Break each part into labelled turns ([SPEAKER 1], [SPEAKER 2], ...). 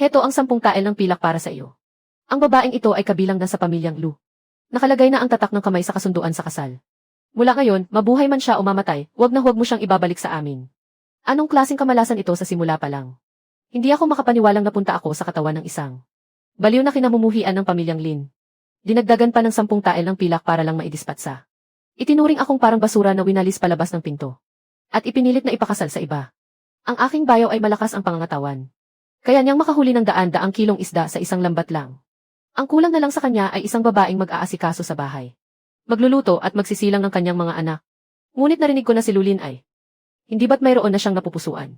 [SPEAKER 1] Heto ang 10 tael ng pilak para sa iyo. Ang babaeng ito ay kabilang na sa pamilyang Lu. Nakalagay na ang tatak ng kamay sa kasunduan sa kasal. Mula ngayon, mabuhay man siya o mamatay, huwag na huwag mo siyang ibabalik sa amin. Anong klaseng kamalasan ito sa simula pa lang? Hindi ako makapaniwalang napunta ako sa katawan ng isang baliw na kinamumuhian ng pamilyang Lin. Dinagdagan pa ng 10 tael ng pilak para lang maidispatsa. Itinuring akong parang basura na winalis palabas ng pinto. At ipinilit na ipakasal sa iba. Ang aking bayaw ay malakas ang pangangatawan. Kaya niyang makahuli ng daan-daang kilong isda sa isang lambat lang. Ang kulang na lang sa kanya ay isang babaeng mag-aasikaso sa bahay. Magluluto at magsisilang ng kanyang mga anak. Ngunit narinig ko na si Lulin ay, hindi ba't mayroon na siyang napupusuan?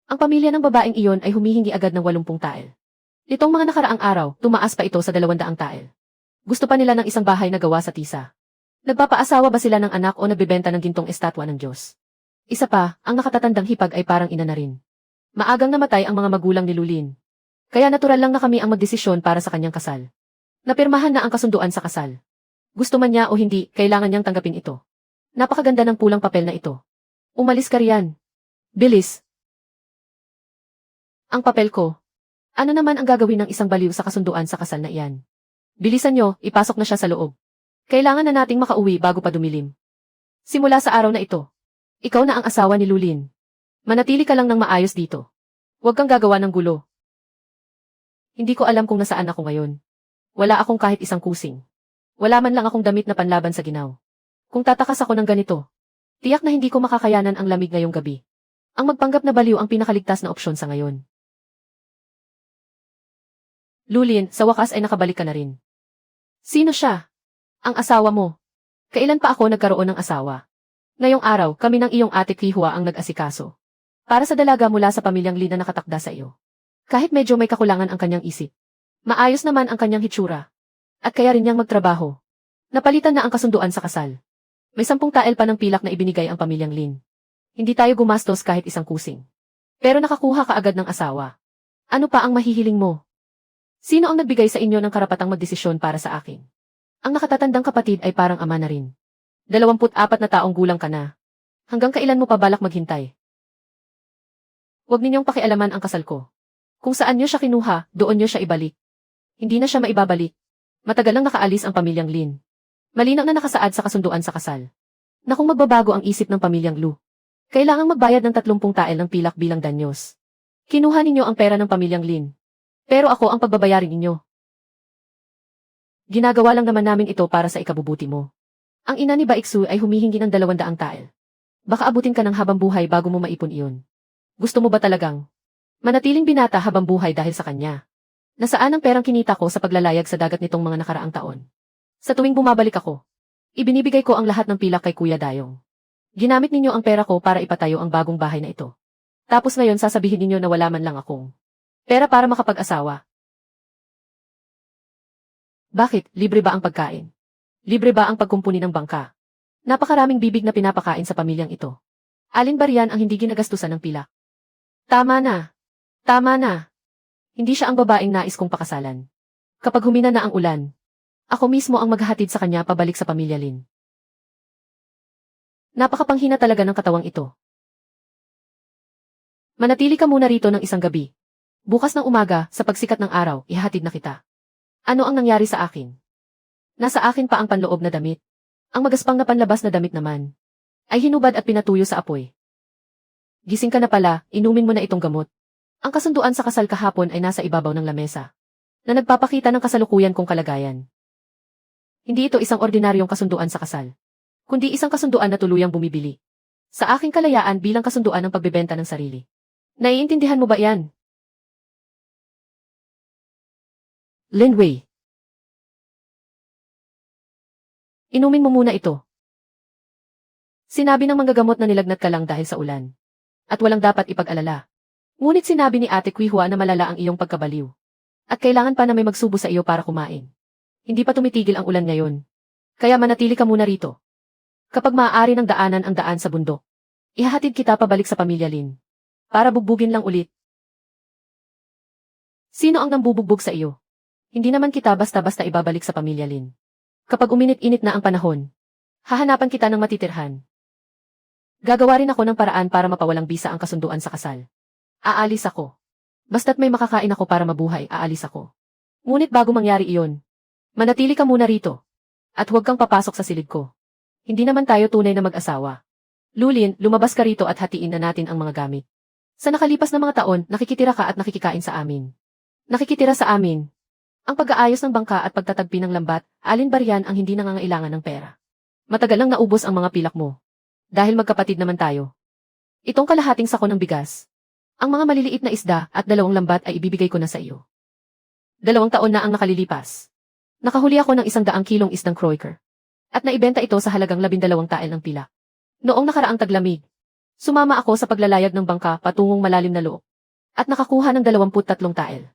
[SPEAKER 1] Ang pamilya ng babaeng iyon ay humihingi agad ng 80 tael. Nitong mga nakaraang araw, tumaas pa ito sa 200 tael. Gusto pa nila ng isang bahay na gawa sa tisa. Nagpapaasawa ba sila ng anak o nagbebenta ng gintong estatwa ng Diyos? Isa pa, ang nakatatandang hipag ay parang ina na rin. Maagang namatay ang mga magulang ni Lulin. Kaya natural lang na kami ang magdesisyon para sa kanyang kasal. Napirmahan na ang kasunduan sa kasal. Gusto man niya o hindi, kailangan niyang tanggapin ito. Napakaganda ng pulang papel na ito. Umalis ka riyan. Bilis. Ang papel ko. Ano naman ang gagawin ng isang baliw sa kasunduan sa kasal na iyan? Bilisan niyo, ipasok na siya sa loob. Kailangan na nating makauwi bago pa dumilim. Simula sa araw na ito, ikaw na ang asawa ni Lulin. Manatili ka lang ng maayos dito. Huwag kang gagawa ng gulo. Hindi ko alam kung nasaan ako ngayon. Wala akong kahit isang kusing. Wala man lang akong damit na panlaban sa ginaw. Kung tatakas ako ng ganito, tiyak na hindi ko makakayanan ang lamig ngayong gabi. Ang magpanggap na baliw ang pinakaligtas na opsyon sa ngayon. Lulin, sa wakas ay nakabalik ka na rin. Sino siya? Ang asawa mo. Kailan pa ako nagkaroon ng asawa? Ngayong araw, kami ng iyong ate Kihua ang nag-asikaso. Para sa dalaga mula sa pamilyang Lin na nakatakda sa iyo. Kahit medyo may kakulangan ang kanyang isip. Maayos naman ang kanyang hitsura. At kaya rin niyang magtrabaho. Napalitan na ang kasunduan sa kasal. May 10 tael pa ng pilak na ibinigay ang pamilyang Lin. Hindi tayo gumastos kahit isang kusing. Pero nakakuha ka agad ng asawa. Ano pa ang mahihiling mo? Sino ang nagbigay sa inyo ng karapatang magdesisyon para sa akin? Ang nakatatandang kapatid ay parang ama na rin. 24 na taong gulang ka na. Hanggang kailan mo pa balak maghintay? Huwag ninyong pakialaman ang kasal ko. Kung saan niyo siya kinuha, doon niyo siya ibalik. Hindi na siya maibabalik. Matagal nang nakaalis ang pamilyang Lin. Malinaw na nakasaad sa kasunduan sa kasal. Na kung magbabago ang isip ng pamilyang Lu, kailangang magbayad ng 30 tael ng pilak bilang danyos. Kinuha ninyo ang pera ng pamilyang Lin. Pero ako ang pagbabayarin ninyo. Ginagawa lang naman namin ito para sa ikabubuti mo. Ang ina ni Baiksu ay humihingi ng 200 tael. Baka abutin ka ng habang buhay bago mo maipon iyon. Gusto mo ba talagang manatiling binata habang buhay dahil sa kanya? Nasaan ang perang kinita ko sa paglalayag sa dagat nitong mga nakaraang taon? Sa tuwing bumabalik ako, ibinibigay ko ang lahat ng pilak kay Kuya Dayong. Ginamit ninyo ang pera ko para ipatayo ang bagong bahay na ito. Tapos ngayon sasabihin ninyo na wala man lang akong pera para makapag-asawa. Bakit, libre ba ang pagkain? Libre ba ang pagkumpuni ng bangka? Napakaraming bibig na pinapakain sa pamilyang ito. Alin ba riyan ang hindi ginagastusan ng pilak? Tama na. Tama na. Hindi siya ang babaeng nais kong pakasalan. Kapag humina na ang ulan, ako mismo ang maghahatid sa kanya pabalik sa pamilya Lin. Napakapanghina talaga ng katawang ito. Manatili ka muna rito ng isang gabi. Bukas ng umaga, sa pagsikat ng araw, ihahatid na kita. Ano ang nangyari sa akin? Nasa akin pa ang panloob na damit. Ang magaspang na panlabas na damit naman ay hinubad at pinatuyo sa apoy. Gising ka na pala, inumin mo na itong gamot. Ang kasunduan sa kasal kahapon ay nasa ibabaw ng lamesa, na nagpapakita ng kasalukuyan kong kalagayan. Hindi ito isang ordinaryong kasunduan sa kasal, kundi isang kasunduan na tuluyang bumibili sa aking kalayaan bilang kasunduan ng pagbebenta ng sarili. Naiintindihan mo ba yan? Lin Wei. Inumin mo muna ito. Sinabi ng manggagamot na nilagnat ka lang dahil sa ulan. At walang dapat ipag-alala. Ngunit sinabi ni Ate Kuihua na malala ang iyong pagkabaliw. At kailangan pa na may magsubo sa iyo para kumain. Hindi pa tumitigil ang ulan ngayon. Kaya manatili ka muna rito. Kapag maaari ng daanan ang daan sa bundok, ihahatid kita pabalik sa pamilya Lin. Para bugbugin lang ulit. Sino ang nambubugbog sa iyo? Hindi naman kita basta-basta ibabalik sa pamilya Lin. Kapag uminit-init na ang panahon, hahanapan kita ng matitirhan. Gagawa rin ako ng paraan para mapawalang bisa ang kasunduan sa kasal. Aalis ako. Basta't may makakain ako para mabuhay, aalis ako. Ngunit bago mangyari iyon, manatili ka muna rito. At huwag kang papasok sa silid ko. Hindi naman tayo tunay na mag-asawa. Lulin, lumabas ka rito at hatiin na natin ang mga gamit. Sa nakalipas na mga taon, nakikitira ka at nakikikain sa amin. Nakikitira sa amin. Ang pag-aayos ng bangka at pagtatagpi ng lambat, alin ba riyan ang hindi nangangailangan ng pera? Matagal lang naubos ang mga pilak mo. Dahil magkapatid naman tayo. Itong kalahating sako ng bigas. Ang mga maliliit na isda at 2 lambat ay ibibigay ko na sa iyo. 2 taon na ang nakalilipas. Nakahuli ako ng 100 kilong isdang croaker. At naibenta ito sa halagang 12 tael ng pilak. Noong nakaraang taglamig, sumama ako sa paglalayag ng bangka patungong malalim na loob. At nakakuha ng 23 tael.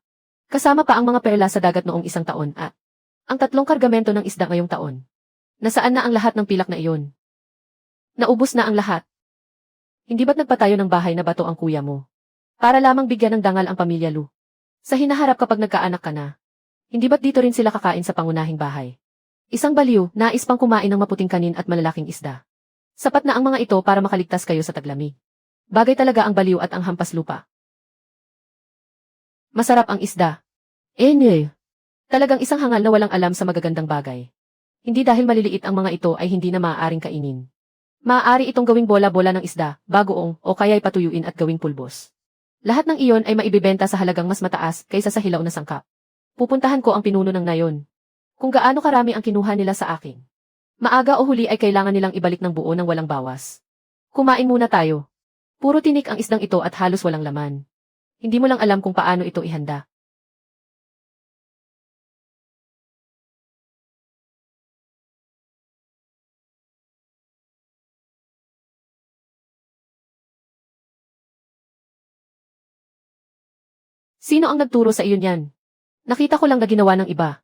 [SPEAKER 1] Kasama pa ang mga perla sa dagat noong 1 taon at ang 3 kargamento ng isda ngayong taon. Nasaan na ang lahat ng pilak na iyon? Naubos na ang lahat. Hindi ba't nagpatayo ng bahay na bato ang kuya mo? Para lamang bigyan ng dangal ang pamilya Lu. Sa hinaharap kapag nagkaanak ka na. Hindi ba't dito rin sila kakain sa pangunahing bahay? Isang baliw, nais pang kumain ng maputing kanin at malalaking isda. Sapat na ang mga ito para makaligtas kayo sa taglamig. Bagay talaga ang baliw at ang hampas lupa. Masarap ang isda. Talagang isang hangal na walang alam sa magagandang bagay. Hindi dahil maliliit ang mga ito ay hindi na maaaring kainin. Maaari itong gawing bola-bola ng isda, bagoong, o kaya'y patuyuin at gawing pulbos. Lahat ng iyon ay maibibenta sa halagang mas mataas kaysa sa hilaw na sangkap. Pupuntahan ko ang pinuno ng nayon. Kung gaano karami ang kinuha nila sa akin. Maaga o huli ay kailangan nilang ibalik ng buo ng walang bawas. Kumain muna tayo. Puro tinik ang isdang ito at halos walang laman. Hindi mo lang alam kung paano ito ihanda. Sino ang nagturo sa iyo niyan? Nakita ko lang na ginawa ng iba.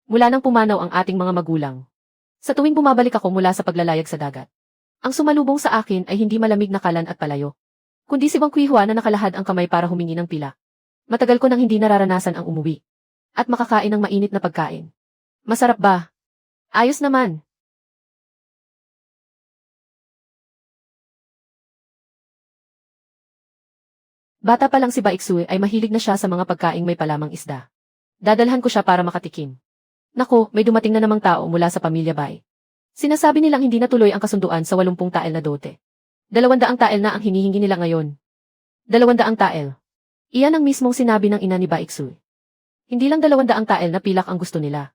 [SPEAKER 1] Mula nang pumanaw ang ating mga magulang. Sa tuwing bumabalik ako mula sa paglalayag sa dagat. Ang sumalubong sa akin ay hindi malamig na kalan at palayo. Kundi si Wang Kuihua na nakalahad ang kamay para humingi ng pila. Matagal ko nang hindi nararanasan ang umuwi. At makakain ng mainit na pagkain. Masarap ba? Ayos naman. Bata pa lang si Baiksue ay mahilig na siya sa mga pagkaing may palamang isda. Dadalhan ko siya para makatikim. Naku, may dumating na namang tao mula sa pamilya Bai. Sinasabi nilang hindi natuloy ang kasunduan sa 80 tael na dote. 200 tael na ang hinihingi nila ngayon. 200 tael. Iyan ang mismong sinabi ng ina ni Baiksue. Hindi lang 200 tael na pilak ang gusto nila.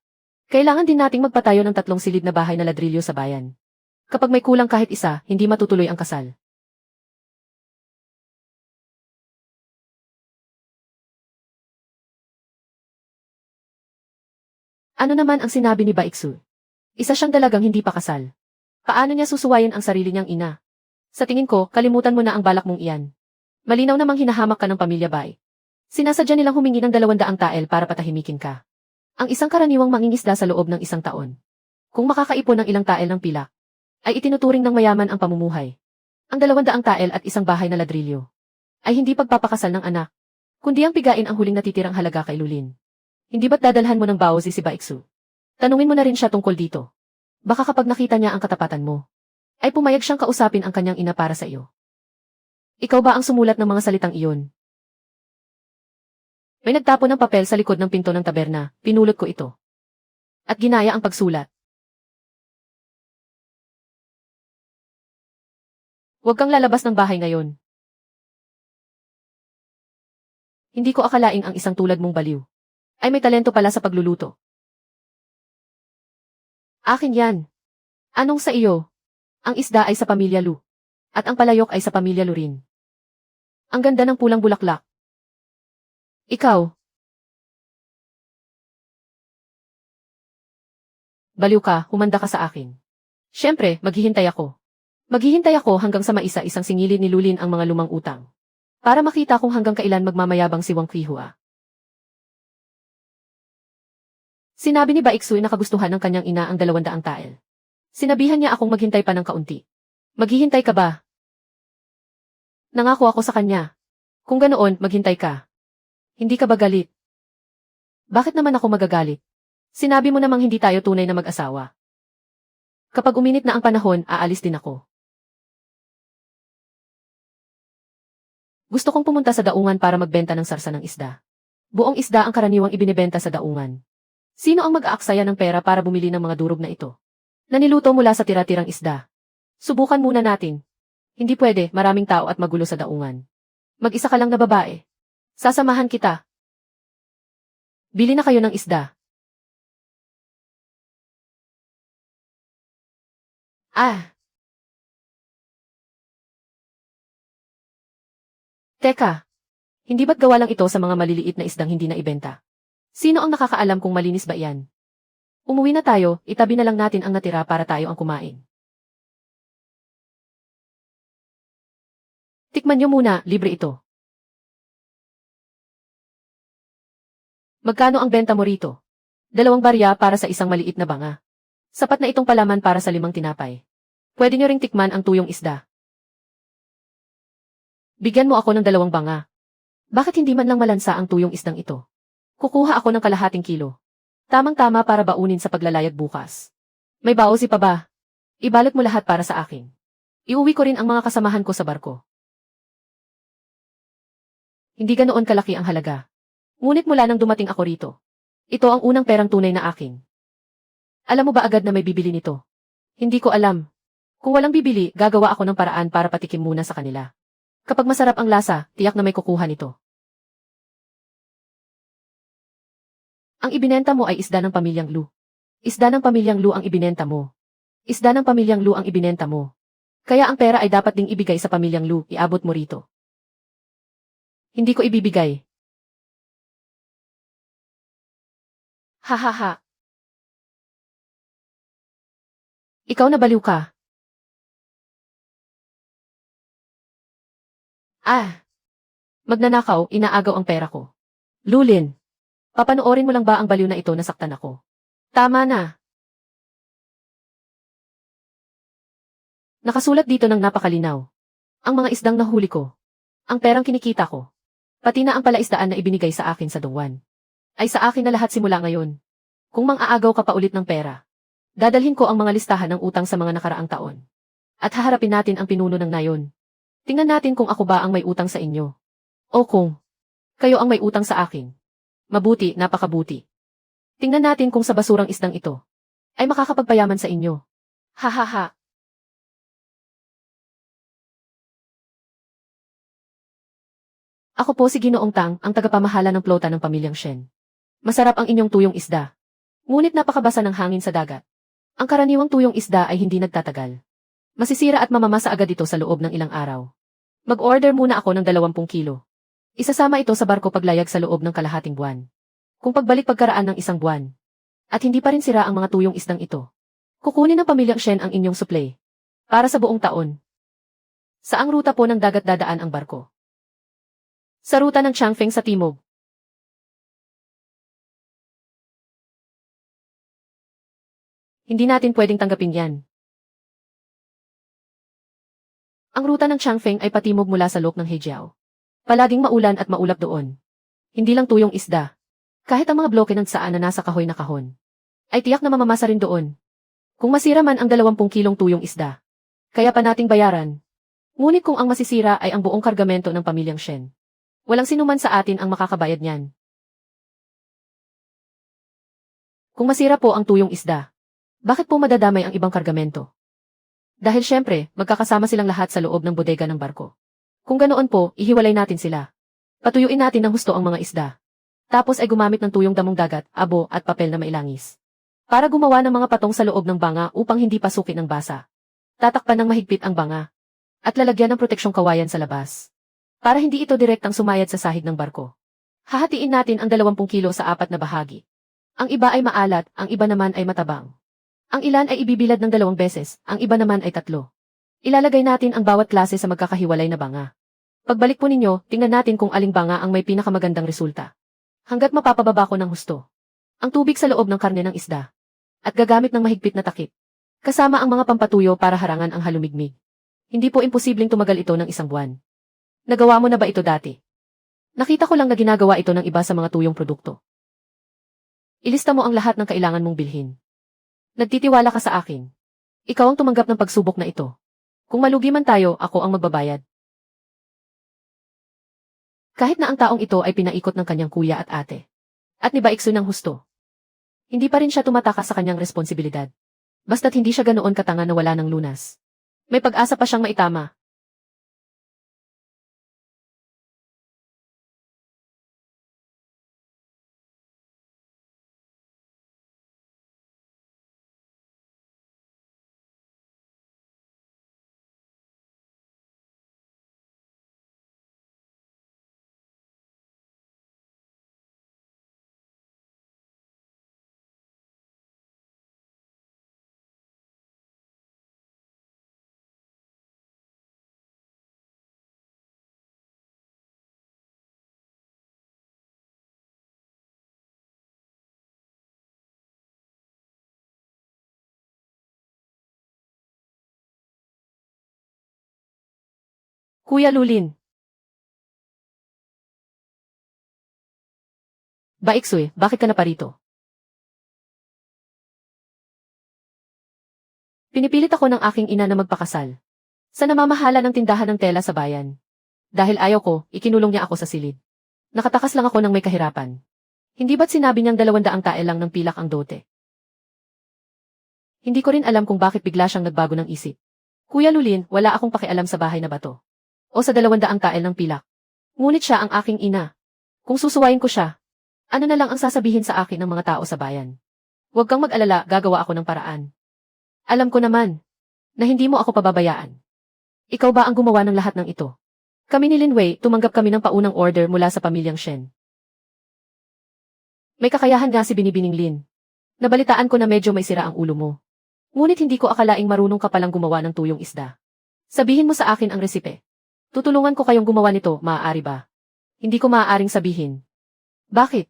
[SPEAKER 1] Kailangan din nating magpatayo ng 3 silid na bahay na ladrilyo sa bayan. Kapag may kulang kahit isa, hindi matutuloy ang kasal. Ano naman ang sinabi ni Baiksue? Isa siyang dalagang hindi pa kasal. Paano niya susuwayin ang sarili niyang ina? Sa tingin ko, kalimutan mo na ang balak mong iyan. Malinaw namang hinahamak ka ng pamilya Bai. Sinasadya nilang humingi ng 200 tael para patahimikin ka. Ang isang karaniwang mangingisda sa loob ng 1 taon. Kung makakaipon ng ilang tael ng pilak, ay itinuturing ng mayaman ang pamumuhay. Ang 200 tael at isang bahay na ladrilyo ay hindi pagpapakasal ng anak, kundi ang pigain ang huling natitirang halaga kay Lulin. Hindi ba't dadalhan mo ng baozi si Baiksue? Tanungin mo na rin siya tungkol dito. Baka kapag nakita niya ang katapatan mo, ay pumayag siyang kausapin ang kanyang ina para sa iyo. Ikaw ba ang sumulat ng mga salitang iyon? May nagtapon ng papel sa likod ng pinto ng taberna, pinulot ko ito. At ginaya ang pagsulat. Huwag kang lalabas ng bahay ngayon. Hindi ko akalaing ang isang tulad mong baliw ay may talento pala sa pagluluto. Akin yan. Anong sa iyo? Ang isda ay sa pamilya Lu. At ang palayok ay sa pamilya Lu rin. Ang ganda ng pulang bulaklak. Ikaw. Baliw ka, humanda ka sa akin. Siyempre, maghihintay ako. Maghihintay ako hanggang sa maisa-isang singilin ni Lulin ang mga lumang utang. Para makita kung hanggang kailan magmamayabang si Wang Kuihua. Sinabi ni Baiksue na kagustuhan ng kanyang ina ang 200 tael. Sinabihan niya akong maghintay pa ng kaunti. Maghihintay ka ba? Nangako ako sa kanya. Kung ganoon, maghintay ka. Hindi ka ba galit? Bakit naman ako magagalit? Sinabi mo namang hindi tayo tunay na mag-asawa. Kapag uminit na ang panahon, aalis din ako. Gusto kong pumunta sa daungan para magbenta ng sarsa ng isda. Buong isda ang karaniwang ibinebenta sa daungan. Sino ang mag-aaksaya ng pera para bumili ng mga durog na ito? Naniluto mula sa tira-tirang isda. Subukan muna natin. Hindi pwede, maraming tao at magulo sa daungan. Mag-isa ka lang na babae. Sasamahan kita. Bili na kayo ng isda. Teka. Hindi ba't gawa lang ito sa mga maliliit na isdang hindi na ibenta? Sino ang nakakaalam kung malinis ba iyan? Umuwi na tayo, itabi na lang natin ang natira para tayo ang kumain. Tikman nyo muna, libre ito. Magkano ang benta mo rito? 2 barya para sa isang maliit na banga. Sapat na itong palaman para sa 5 tinapay. Pwede nyo ring tikman ang tuyong isda. Bigyan mo ako ng 2 banga. Bakit hindi man lang malansa ang tuyong isdang ito? Kukuha ako ng kalahating kilo. Tamang-tama para baunin sa paglalayag bukas. May baosi pa ba? Ibalot mo lahat para sa akin. Iuwi ko rin ang mga kasamahan ko sa barko. Hindi ganoon kalaki ang halaga. Ngunit mula nang dumating ako rito, ito ang unang perang tunay na akin. Alam mo ba agad na may bibili nito? Hindi ko alam. Kung walang bibili, gagawa ako ng paraan para patikim muna sa kanila. Kapag masarap ang lasa, tiyak na may kukuha nito. Ang ibinenta mo ay isda ng pamilyang Lu. Isda ng pamilyang Lu ang ibinenta mo. Isda ng pamilyang Lu ang ibinenta mo. Kaya ang pera ay dapat ding ibigay sa pamilyang Lu, iabot mo rito. Hindi ko ibibigay. Hahaha. Ikaw na baliw ka. Magnanakaw, inaagaw ang pera ko. Lulin. Papanoorin mo lang ba ang baliw na ito, nasaktan ako? Tama na. Nakasulat dito ng napakalinaw. Ang mga isdang nahuli ko. Ang perang kinikita ko. Pati na ang palaisdaan na ibinigay sa akin sa dungwan. Ay sa akin na lahat simula ngayon. Kung mang-aagaw ka pa ulit ng pera, dadalhin ko ang mga listahan ng utang sa mga nakaraang taon. At haharapin natin ang pinuno ng nayon. Tingnan natin kung ako ba ang may utang sa inyo. O kung kayo ang may utang sa akin. Mabuti, napakabuti. Tingnan natin kung sa basurang isdang ito ay makakapagpayaman sa inyo. Hahaha. Ako po si Ginoong Tang, ang tagapamahala ng plota ng pamilyang Shen. Masarap ang inyong tuyong isda. Ngunit napakabasa ng hangin sa dagat. Ang karaniwang tuyong isda ay hindi nagtatagal. Masisira at mamamasa agad ito sa loob ng ilang araw. Mag-order muna ako ng 20 kilo. Isasama ito sa barko paglayag sa loob ng kalahating buwan. Kung pagbalik pagkaraan ng 1 buwan, at hindi pa rin sira ang mga tuyong isdang ito, kukunin ng pamilyang Shen ang inyong supply. Para sa buong taon. Saang ruta po ng dagat dadaan ang barko? Sa ruta ng Changfeng sa timog. Hindi natin pwedeng tanggapin yan. Ang ruta ng Changfeng ay patimog mula sa loob ng Hejiao. Palaging maulan at maulap doon. Hindi lang tuyong isda. Kahit ang mga bloke ng saan na nasa kahoy na kahon, ay tiyak na mamamasa rin doon. Kung masira man ang 20 kilong tuyong isda, kaya pa nating bayaran. Ngunit kung ang masisira ay ang buong kargamento ng pamilyang Shen, walang sinuman sa atin ang makakabayad niyan. Kung masira po ang tuyong isda, bakit po madadamay ang ibang kargamento? Dahil syempre, magkakasama silang lahat sa loob ng bodega ng barko. Kung ganoon po, ihiwalay natin sila. Patuyuin natin ng husto ang mga isda. Tapos ay gumamit ng tuyong damong dagat, abo at papel na mailangis. Para gumawa ng mga patong sa loob ng banga upang hindi pasukin ng basa. Tatakpan ng mahigpit ang banga. At lalagyan ng proteksyong kawayan sa labas. Para hindi ito direktang sumayad sa sahig ng barko. Hahatiin natin ang 20 kilo sa 4 na bahagi. Ang iba ay maalat, ang iba naman ay matabang. Ang ilan ay ibibilad ng 2 beses, ang iba naman ay 3. Ilalagay natin ang bawat klase sa magkakahiwalay na banga. Pagbalik po ninyo, tingnan natin kung aling banga ang may pinakamagandang resulta. Hanggat mapapababa ko ng husto. Ang tubig sa loob ng karne ng isda. At gagamit ng mahigpit na takip. Kasama ang mga pampatuyo para harangan ang halumigmig. Hindi po imposibleng tumagal ito ng 1 buwan. Nagawa mo na ba ito dati? Nakita ko lang na ginagawa ito ng iba sa mga tuyong produkto. Ilista mo ang lahat ng kailangan mong bilhin. Nagtitiwala ka sa akin. Ikaw ang tumanggap ng pagsubok na ito. Kung malugi man tayo, ako ang magbabayad. Kahit na ang taong ito ay pinaikot ng kanyang kuya at ate. At ni Baiksu ng husto. Hindi pa rin siya tumatakas sa kanyang responsibilidad. Basta't hindi siya ganoon katanga na wala ng lunas. May pag-asa pa siyang maitama. Kuya Lulin. Baiksu, bakit ka na parito? Pinipilit ako ng aking ina na magpakasal. Sa namamahala ng tindahan ng tela sa bayan. Dahil ayaw ko, ikinulong niya ako sa silid. Nakatakas lang ako ng may kahirapan. Hindi ba't sinabi niyang 200 tael lang ng pilak ang dote? Hindi ko rin alam kung bakit bigla siyang nagbago ng isip. Kuya Lulin, wala akong pakialam sa bahay na bato. O sa 200 tael ng pilak. Ngunit siya ang aking ina. Kung susuwayin ko siya, ano na lang ang sasabihin sa akin ng mga tao sa bayan? Huwag kang mag-alala, gagawa ako ng paraan. Alam ko naman, na hindi mo ako pababayaan. Ikaw ba ang gumawa ng lahat ng ito? Kami ni Lin Wei, tumanggap kami ng paunang order mula sa pamilyang Shen. May kakayahan nga si Binibining Lin. Nabalitaan ko na medyo may sira ang ulo mo. Ngunit hindi ko akalaing marunong ka palang gumawa ng tuyong isda. Sabihin mo sa akin ang resipe. Tutulungan ko kayong gumawa nito, maaari ba? Hindi ko maaaring sabihin. Bakit?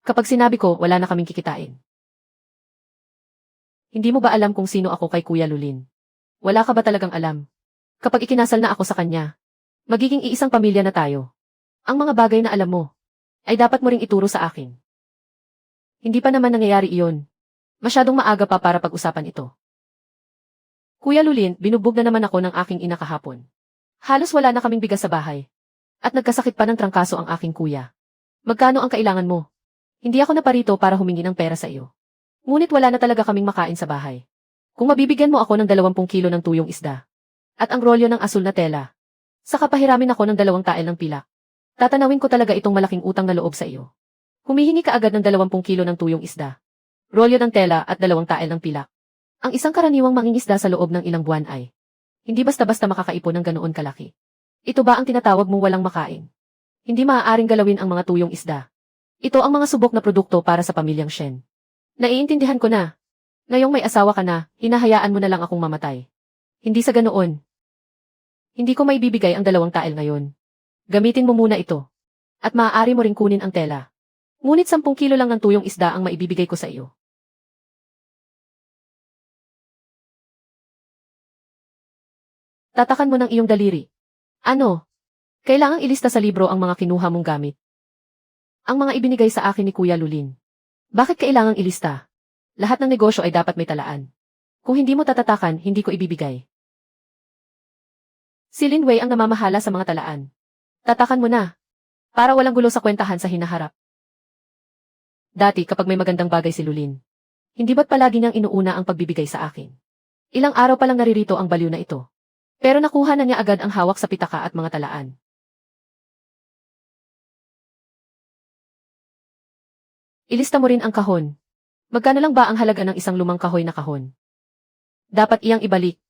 [SPEAKER 1] Kapag sinabi ko, wala na kaming kikitain. Hindi mo ba alam kung sino ako kay Kuya Lulin? Wala ka ba talagang alam? Kapag ikinasal na ako sa kanya, magiging iisang pamilya na tayo. Ang mga bagay na alam mo, ay dapat mo ring ituro sa akin. Hindi pa naman nangyayari iyon. Masyadong maaga pa para pag-usapan ito. Kuya Lulin, binubog na naman ako ng aking ina kahapon. Halos wala na kaming bigas sa bahay. At nagkasakit pa ng trangkaso ang aking kuya. Magkano ang kailangan mo? Hindi ako naparito para humingi ng pera sa iyo. Ngunit wala na talaga kaming makain sa bahay. Kung mabibigyan mo ako ng 20 kilo ng tuyong isda, at ang rolyo ng asul na tela, saka pahiramin ako ng 2 tael ng pilak, tatanawin ko talaga itong malaking utang na loob sa iyo. Humihingi ka agad ng 20 kilo ng tuyong isda, rolyo ng tela at 2 tael ng pilak. Ang isang karaniwang mangingisda sa loob ng ilang buwan ay hindi basta-basta makakaipon ng ganoon kalaki. Ito ba ang tinatawag mong walang makain? Hindi maaaring galawin ang mga tuyong isda. Ito ang mga subok na produkto para sa pamilyang Shen. Naiintindihan ko na. Ngayong may asawa ka na, hinahayaan mo na lang akong mamatay. Hindi sa ganoon. Hindi ko maibibigay ang 2 tael ngayon. Gamitin mo muna ito. At maaari mo ring kunin ang tela. Ngunit 10 kilo lang ng tuyong isda ang maibibigay ko sa iyo. Tatakan mo ng iyong daliri. Ano? Kailangang ilista sa libro ang mga kinuha mong gamit. Ang mga ibinigay sa akin ni Kuya Lulin. Bakit kailangang ilista? Lahat ng negosyo ay dapat may talaan. Kung hindi mo tatatakan, hindi ko ibibigay. Si Lin Wei ang namamahala sa mga talaan. Tatakan mo na. Para walang gulo sa kwentahan sa hinaharap. Dati kapag may magandang bagay si Lulin, hindi ba't palagi niyang inuuna ang pagbibigay sa akin? Ilang araw pa lang naririto ang baliw na ito. Pero nakuha na niya agad ang hawak sa pitaka at mga talaan. Ilista mo rin ang kahon. Magkano lang ba ang halaga ng isang lumang kahoy na kahon? Dapat iyang ibalik.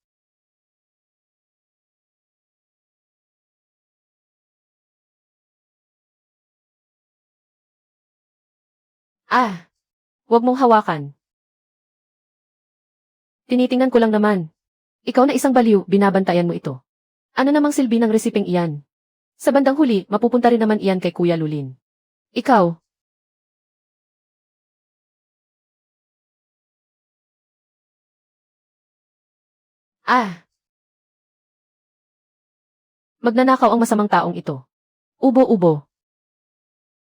[SPEAKER 1] Ah! Huwag mong hawakan. Tinitingnan ko lang naman. Ikaw na isang baliw, binabantayan mo ito. Ano namang silbi ng resipeng iyan? Sa bandang huli, mapupunta rin naman iyan kay Kuya Lulin. Ikaw. Ah! Magnanakaw ang masamang taong ito. Ubo-ubo.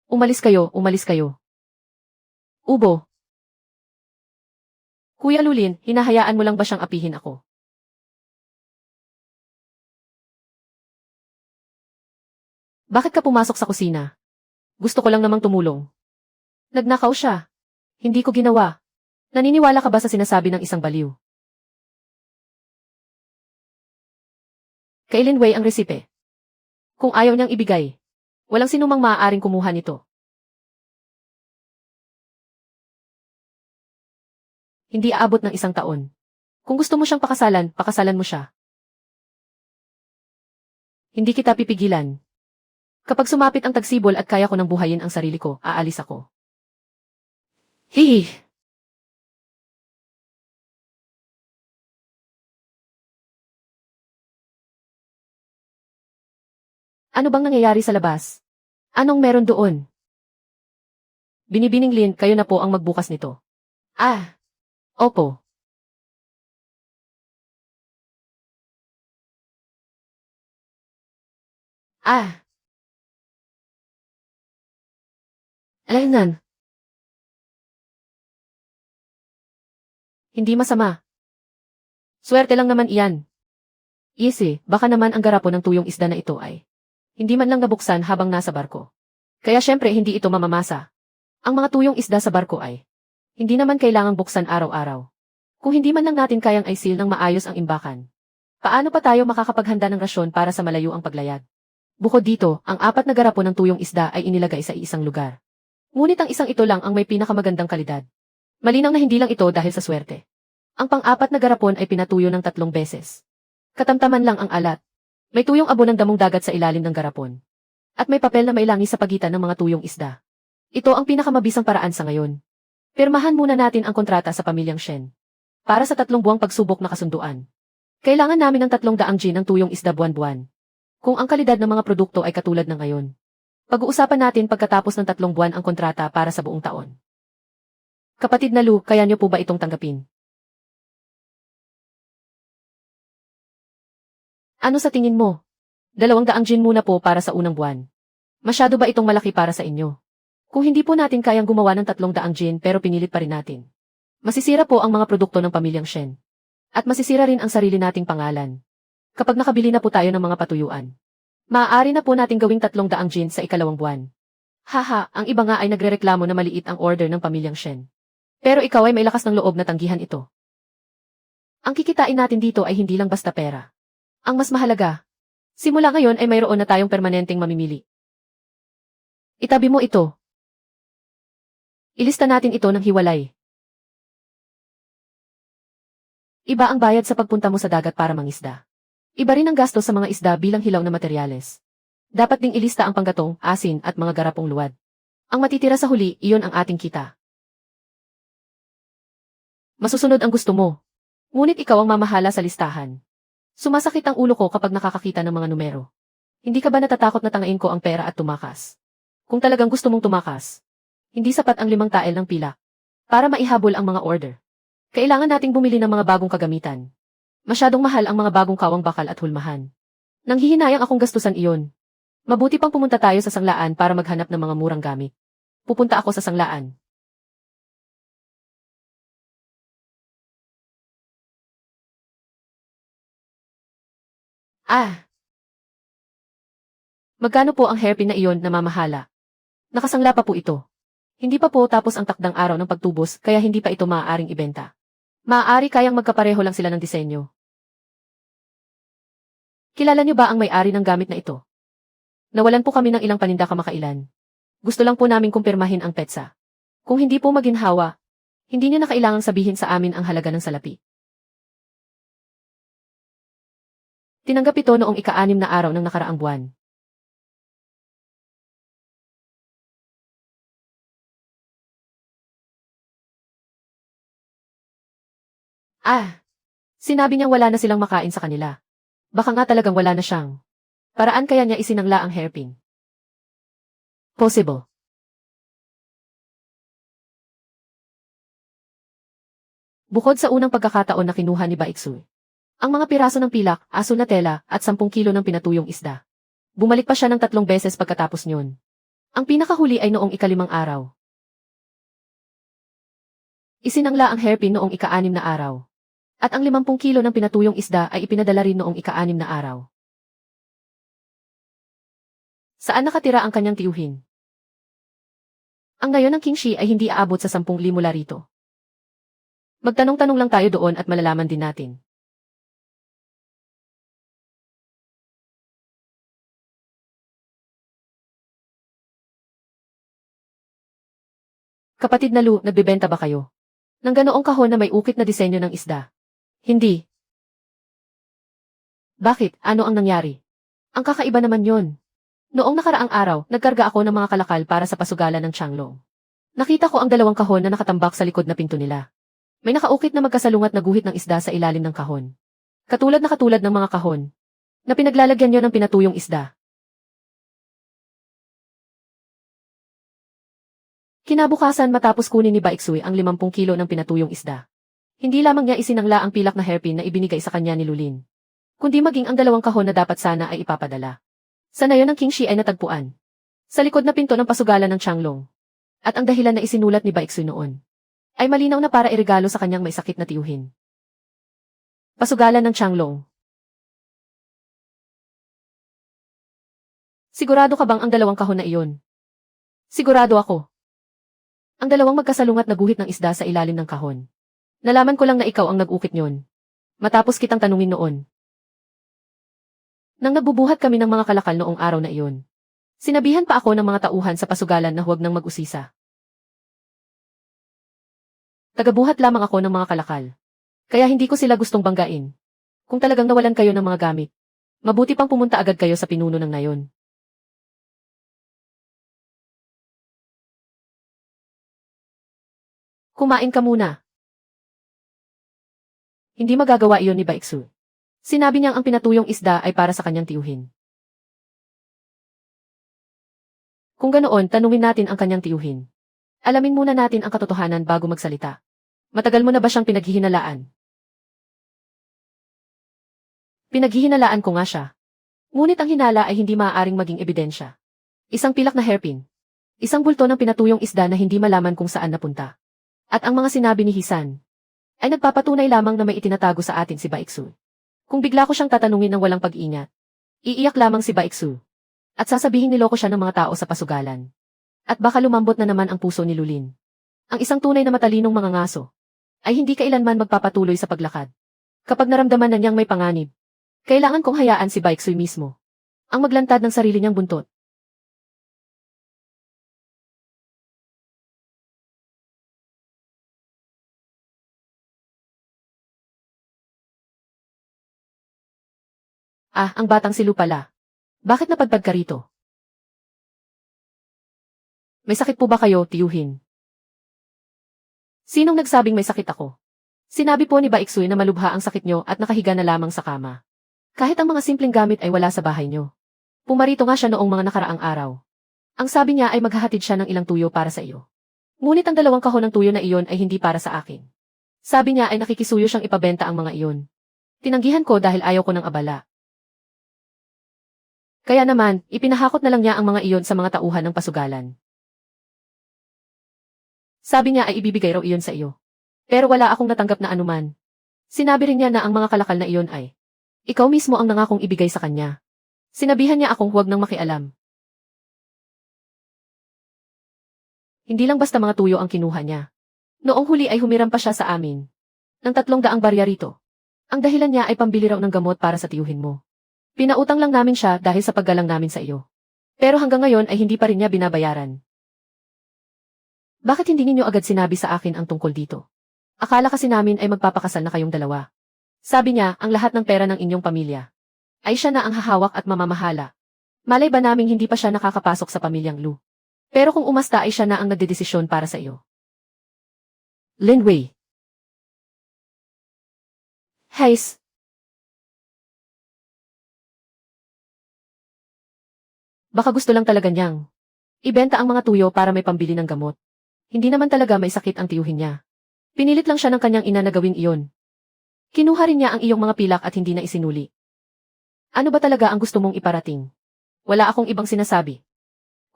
[SPEAKER 1] Umalis kayo, umalis kayo. Ubo. Kuya Lulin, hinahayaan mo lang ba siyang apihin ako? Bakit ka pumasok sa kusina? Gusto ko lang namang tumulong. Nagnakaw siya. Hindi ko ginawa. Naniniwala ka ba sa sinasabi ng isang baliw? Kay Lin Wei ang resipe. Kung ayaw niyang ibigay, walang sinumang maaaring kumuha nito. Hindi aabot ng 1 taon. Kung gusto mo siyang pakasalan, pakasalan mo siya. Hindi kita pipigilan. Kapag sumapit ang tagsibol at kaya ko nang buhayin ang sarili ko, aalis ako. Hihi! Ano bang nangyayari sa labas? Anong meron doon? Binibining Lin, kayo na po ang magbukas nito. Ah! Opo. Ah! Alaynan. Hindi masama. Swerte lang naman iyan. Easy, baka naman ang garapon ng tuyong isda na ito ay hindi man lang nabuksan habang nasa barko. Kaya syempre hindi ito mamamasa. Ang mga tuyong isda sa barko ay hindi naman kailangang buksan araw-araw. Kung hindi man lang natin kayang i-seal ng maayos ang imbakan, paano pa tayo makakapaghanda ng rasyon para sa malayo ang paglayag? Bukod dito, ang 4 na garapon ng tuyong isda ay inilagay sa isang lugar. Ngunit ang isang ito lang ang may pinakamagandang kalidad. Malinaw na hindi lang ito dahil sa swerte. Ang pang-4 na garapon ay pinatuyo ng 3 beses. Katamtaman lang ang alat. May tuyong abo ng damong dagat sa ilalim ng garapon. At may papel na mailangi sa pagitan ng mga tuyong isda. Ito ang pinakamabisang paraan sa ngayon. Pirmahan muna natin ang kontrata sa pamilyang Shen. Para sa 3 buwang pagsubok na kasunduan. Kailangan namin ng 300 gin ng tuyong isda buwan-buwan. Kung ang kalidad ng mga produkto ay katulad ng ngayon. Pag-uusapan natin pagkatapos ng 3 buwan ang kontrata para sa buong taon. Kapatid na Lu, kaya niyo po ba itong tanggapin? Ano sa tingin mo? 200 gin muna po para sa unang buwan. Masyado ba itong malaki para sa inyo? Kung hindi po natin kayang gumawa ng 300 gin pero pinilit pa rin natin. Masisira po ang mga produkto ng pamilyang Shen. At masisira rin ang sarili nating pangalan. Kapag nakabili na po tayo ng mga patuyuan. Maaari na po nating gawing 300 gin sa ikalawang buwan. Haha, ang iba nga ay nagrereklamo na maliit ang order ng pamilyang Shen. Pero ikaw ay may lakas ng loob na tanggihan ito. Ang kikitain natin dito ay hindi lang basta pera. Ang mas mahalaga, simula ngayon ay mayroon na tayong permanenteng mamimili. Itabi mo ito. Ilista natin ito ng hiwalay. Iba ang bayad sa pagpunta mo sa dagat para mangisda. Iba rin ang gasto sa mga isda bilang hilaw na materyales. Dapat ding ilista ang panggatong, asin at mga garapong luwad. Ang matitira sa huli, iyon ang ating kita. Masusunod ang gusto mo. Ngunit ikaw ang mamahala sa listahan. Sumasakit ang ulo ko kapag nakakakita ng mga numero. Hindi ka ba natatakot na tangain ko ang pera at tumakas? Kung talagang gusto mong tumakas, hindi sapat ang 5 tael ng pila para maihabol ang mga order. Kailangan nating bumili ng mga bagong kagamitan. Masyadong mahal ang mga bagong kawang bakal at hulmahan. Nanghihinayang akong gastusan iyon. Mabuti pang pumunta tayo sa sanglaan para maghanap ng mga murang gamit. Pupunta ako sa sanglaan. Ah! Magkano po ang hairpin na iyon na mamahala? Nakasangla pa po ito. Hindi pa po tapos ang takdang araw ng pagtubos kaya hindi pa ito maaaring ibenta. Maaari kayang magkapareho lang sila ng disenyo. Kilala niyo ba ang may-ari ng gamit na ito? Nawalan po kami ng ilang paninda kamakailan. Gusto lang po namin kumpirmahin ang petsa. Kung hindi po maginhawa, hindi niyo na kailangang sabihin sa amin ang halaga ng salapi. Tinanggap ito noong ika-6 na araw ng nakaraang buwan. Ah! Sinabi niyang wala na silang makain sa kanila. Baka nga talagang wala na siyang. Paraan kaya niya isinangla ang hairpin. Possible. Bukod sa unang pagkakataon na kinuha ni Baiksu, ang mga piraso ng pilak, aso na tela, at 10 kilo ng pinatuyong isda. Bumalik pa siya ng 3 beses pagkatapos nyon. Ang pinakahuli ay noong ika-5 araw. Isinangla ang hairpin noong ika-6 na araw. At ang 50 kilo ng pinatuyong isda ay ipinadala rin noong ika-6 na araw. Saan nakatira ang kanyang tiyuhin? Ang ngayon ng King Shi ay hindi aabot sa 10,000 mula rito. Magtanong-tanong lang tayo doon at malalaman din natin. Kapatid na Lu, nagbebenta ba kayo? Nang ganoong kahon na may ukit na disenyo ng isda? Hindi. Bakit? Ano ang nangyari? Ang kakaiba naman yon. Noong nakaraang araw, nagkarga ako ng mga kalakal para sa pasugalan ng Changlong. Nakita ko ang 2 kahon na nakatambak sa likod na pinto nila. May nakaukit na magkasalungat na guhit ng isda sa ilalim ng kahon. Katulad ng mga kahon na pinaglalagyan nyo ng pinatuyong isda. Kinabukasan matapos kunin ni Baixuy ang 50 kilo ng pinatuyong isda. Hindi lamang niya isinangla ang pilak na hairpin na ibinigay sa kanya ni Lulin, kundi maging ang 2 kahon na dapat sana ay ipapadala. Sa nayon ng King Shi ay natagpuan sa likod na pinto ng pasugalan ng Changlong. At ang dahilan na isinulat ni Baixuy noon ay malinaw na para iregalo sa kanyang may sakit na tiyuhin. Pasugalan ng Changlong. Sigurado ka bang ang 2 kahon na iyon? Sigurado ako. Ang 2 magkasalungat na guhit ng isda sa ilalim ng kahon. Nalaman ko lang na ikaw ang nag-ukit nyon. Matapos kitang tanungin noon. Nang nagbubuhat kami ng mga kalakal noong araw na iyon, sinabihan pa ako ng mga tauhan sa pasugalan na huwag nang mag-usisa. Tagabuhat lamang ako ng mga kalakal. Kaya hindi ko sila gustong banggain. Kung talagang nawalan kayo ng mga gamit, mabuti pang pumunta agad kayo sa pinuno ng nayon. Kumain ka muna. Hindi magagawa iyon ni Baixuy. Sinabi niyang ang pinatuyong isda ay para sa kanyang tiyuhin. Kung ganoon, tanungin natin ang kanyang tiyuhin. Alamin muna natin ang katotohanan bago magsalita. Matagal mo na ba siyang pinaghihinalaan? Pinaghihinalaan ko nga siya. Ngunit ang hinala ay hindi maaaring maging ebidensya. Isang pilak na hairpin. Isang bulto ng pinatuyong isda na hindi malaman kung saan napunta. At ang mga sinabi ni Hisan ay nagpapatunay lamang na may itinatago sa atin si Baixuy. Kung bigla ko siyang tatanungin ng walang pag-ingat, iiyak lamang si Baixuy. At sasabihin niloko siya ng mga tao sa pasugalan. At baka lumambot na naman ang puso ni Lulin. Ang isang tunay na matalinong mga ngaso ay hindi kailanman magpapatuloy sa paglakad. Kapag naramdaman na niyang may panganib, kailangan kong hayaan si Baixuy mismo ang maglantad ng sarili niyang buntot. Ah, ang batang si Lu pala. Bakit napadpad ka rito? May sakit po ba kayo, tiyuhin? Sinong nagsabing may sakit ako? Sinabi po ni Baixuy na malubha ang sakit nyo at nakahiga na lamang sa kama. Kahit ang mga simpleng gamit ay wala sa bahay nyo. Pumarito nga siya noong mga nakaraang araw. Ang sabi niya ay maghahatid siya ng ilang tuyo para sa iyo. Ngunit ang 2 kahon ng tuyo na iyon ay hindi para sa akin. Sabi niya ay nakikisuyo siyang ipabenta ang mga iyon. Tinanggihan ko dahil ayaw ko ng abala. Kaya naman, ipinahakot na lang niya ang mga iyon sa mga tauhan ng pasugalan. Sabi niya ay ibibigay raw iyon sa iyo. Pero wala akong natanggap na anuman. Sinabi rin niya na ang mga kalakal na iyon ay, ikaw mismo ang nangakong ibigay sa kanya. Sinabihan niya akong huwag nang makialam. Hindi lang basta mga tuyo ang kinuha niya. Noong huli ay humiram pa siya sa amin ng 300 barya rito. Ang dahilan niya ay pambili raw ng gamot para sa tiyuhin mo. Pinautang lang namin siya dahil sa paggalang namin sa iyo. Pero hanggang ngayon ay hindi pa rin niya binabayaran. Bakit hindi ninyo agad sinabi sa akin ang tungkol dito? Akala kasi namin ay magpapakasal na kayong dalawa. Sabi niya, ang lahat ng pera ng inyong pamilya ay siya na ang hahawak at mamamahala. Malay ba naming hindi pa siya nakakapasok sa pamilyang Lu? Pero kung umasta ay siya na ang nagdedesisyon para sa iyo. Lin Wei. Heis. Baka gusto lang talaga niyang ibenta ang mga tuyo para may pambili ng gamot. Hindi naman talaga may sakit ang tiyuhin niya. Pinilit lang siya ng kanyang ina na gawing iyon. Kinuha rin niya ang iyong mga pilak at hindi na isinuli. Ano ba talaga ang gusto mong iparating? Wala akong ibang sinasabi.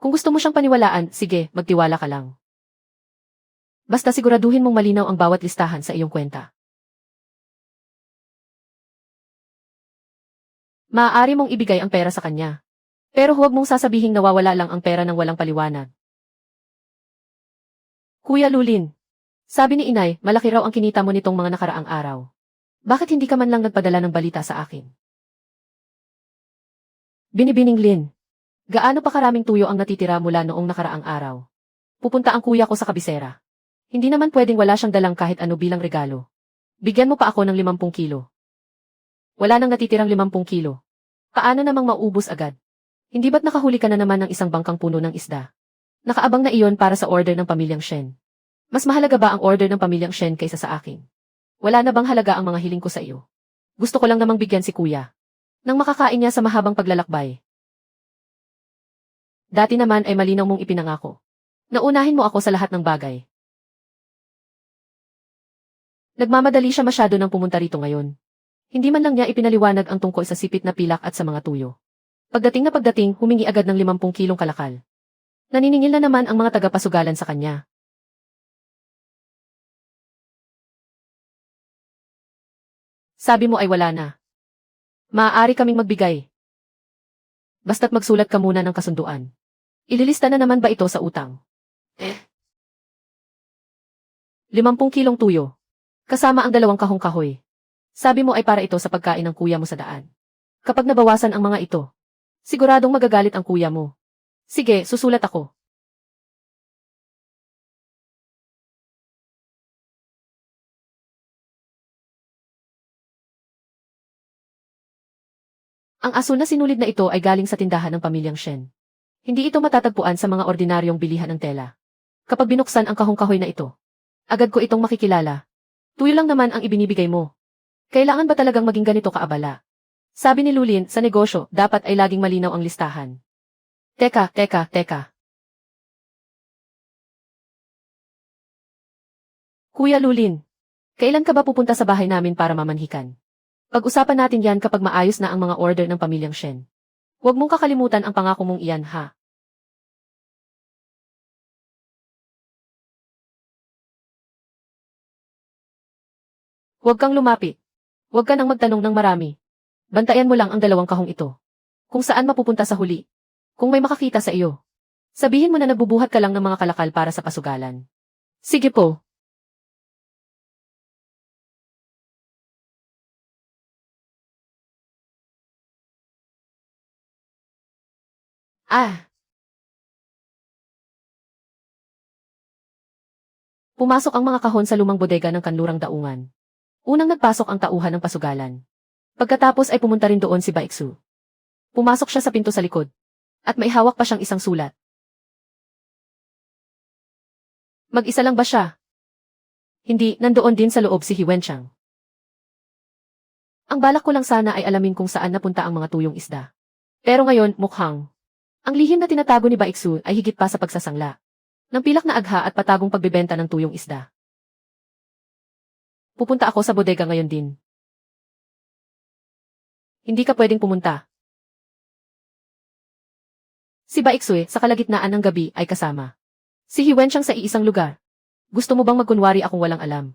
[SPEAKER 1] Kung gusto mo siyang paniwalaan, sige, magtiwala ka lang. Basta siguraduhin mong malinaw ang bawat listahan sa iyong kwenta. Maaari mong ibigay ang pera sa kanya. Pero huwag mong sasabihing nawawala lang ang pera ng walang paliwanag. Kuya Lulin, sabi ni Inay, malaki raw ang kinita mo nitong mga nakaraang araw. Bakit hindi ka man lang nagpadala ng balita sa akin? Binibining Lin, gaano pa karaming tuyo ang natitira mula noong nakaraang araw? Pupunta ang kuya ko sa kabisera. Hindi naman pwedeng wala siyang dalang kahit ano bilang regalo. Bigyan mo pa ako ng 50 kilo. Wala nang natitirang 50 kilo. Paano namang maubos agad? Hindi ba't nakahuli ka na naman ng isang bangkang puno ng isda? Nakaabang na iyon para sa order ng pamilyang Shen. Mas mahalaga ba ang order ng pamilyang Shen kaysa sa akin? Wala na bang halaga ang mga hiling ko sa iyo? Gusto ko lang namang bigyan si kuya. Nang makakain niya sa mahabang paglalakbay. Dati naman ay malinaw mong ipinangako. Naunahin mo ako sa lahat ng bagay. Nagmamadali siya masyado nang pumunta rito ngayon. Hindi man lang niya ipinaliwanag ang tungkol sa sipit na pilak at sa mga tuyo. Pagdating, humingi agad ng 50 kilong kalakal. Naniningil na naman ang mga tagapasugalan sa kanya. Sabi mo ay wala na. Maaari kaming magbigay. Basta't magsulat ka muna ng kasunduan. Ililista na naman ba ito sa utang? 50 kilong tuyo. Kasama ang 2 kahong kahoy. Sabi mo ay para ito sa pagkain ng kuya mo sa daan. Kapag nabawasan ang mga ito, siguradong magagalit ang kuya mo. Sige, susulat ako. Ang asul na sinulid na ito ay galing sa tindahan ng pamilyang Shen. Hindi ito matatagpuan sa mga ordinaryong bilihan ng tela. Kapag binuksan ang kahong kahoy na ito, agad ko itong makikilala. Tuyo lang naman ang ibinibigay mo. Kailangan ba talagang maging ganito kaabala? Sabi ni Lulin, sa negosyo, dapat ay laging malinaw ang listahan. Teka. Kuya Lulin, kailan ka ba pupunta sa bahay namin para mamanhikan? Pag-usapan natin yan kapag maayos na ang mga order ng pamilyang Shen. Huwag mong kakalimutan ang pangako mong iyan, ha? Huwag kang lumapit. Huwag ka nang magtanong ng marami. Bantayan mo lang ang 2 kahong ito. Kung saan mapupunta sa huli. Kung may makakita sa iyo. Sabihin mo na nagbubuhat ka lang ng mga kalakal para sa pasugalan. Sige po. Pumasok ang mga kahon sa lumang bodega ng kanlurang daungan. Unang nagpasok ang tauhan ng pasugalan. Pagkatapos ay pumunta rin doon si Baiksu. Pumasok siya sa pinto sa likod. At may hawak pa siyang isang sulat. Mag-isa lang ba siya? Hindi, nandoon din sa loob si Hiwenchang. Ang balak ko lang sana ay alamin kung saan napunta ang mga tuyong isda. Pero ngayon, mukhang ang lihim na tinatago ni Baiksu ay higit pa sa pagsasangla ng pilak na agha at patagong pagbebenta ng tuyong isda. Pupunta ako sa bodega ngayon din. Hindi ka pwedeng pumunta. Si Baiksu sa kalagitnaan ng gabi ay kasama. Si Hiwenchang sa iisang lugar. Gusto mo bang magkunwari akong walang alam?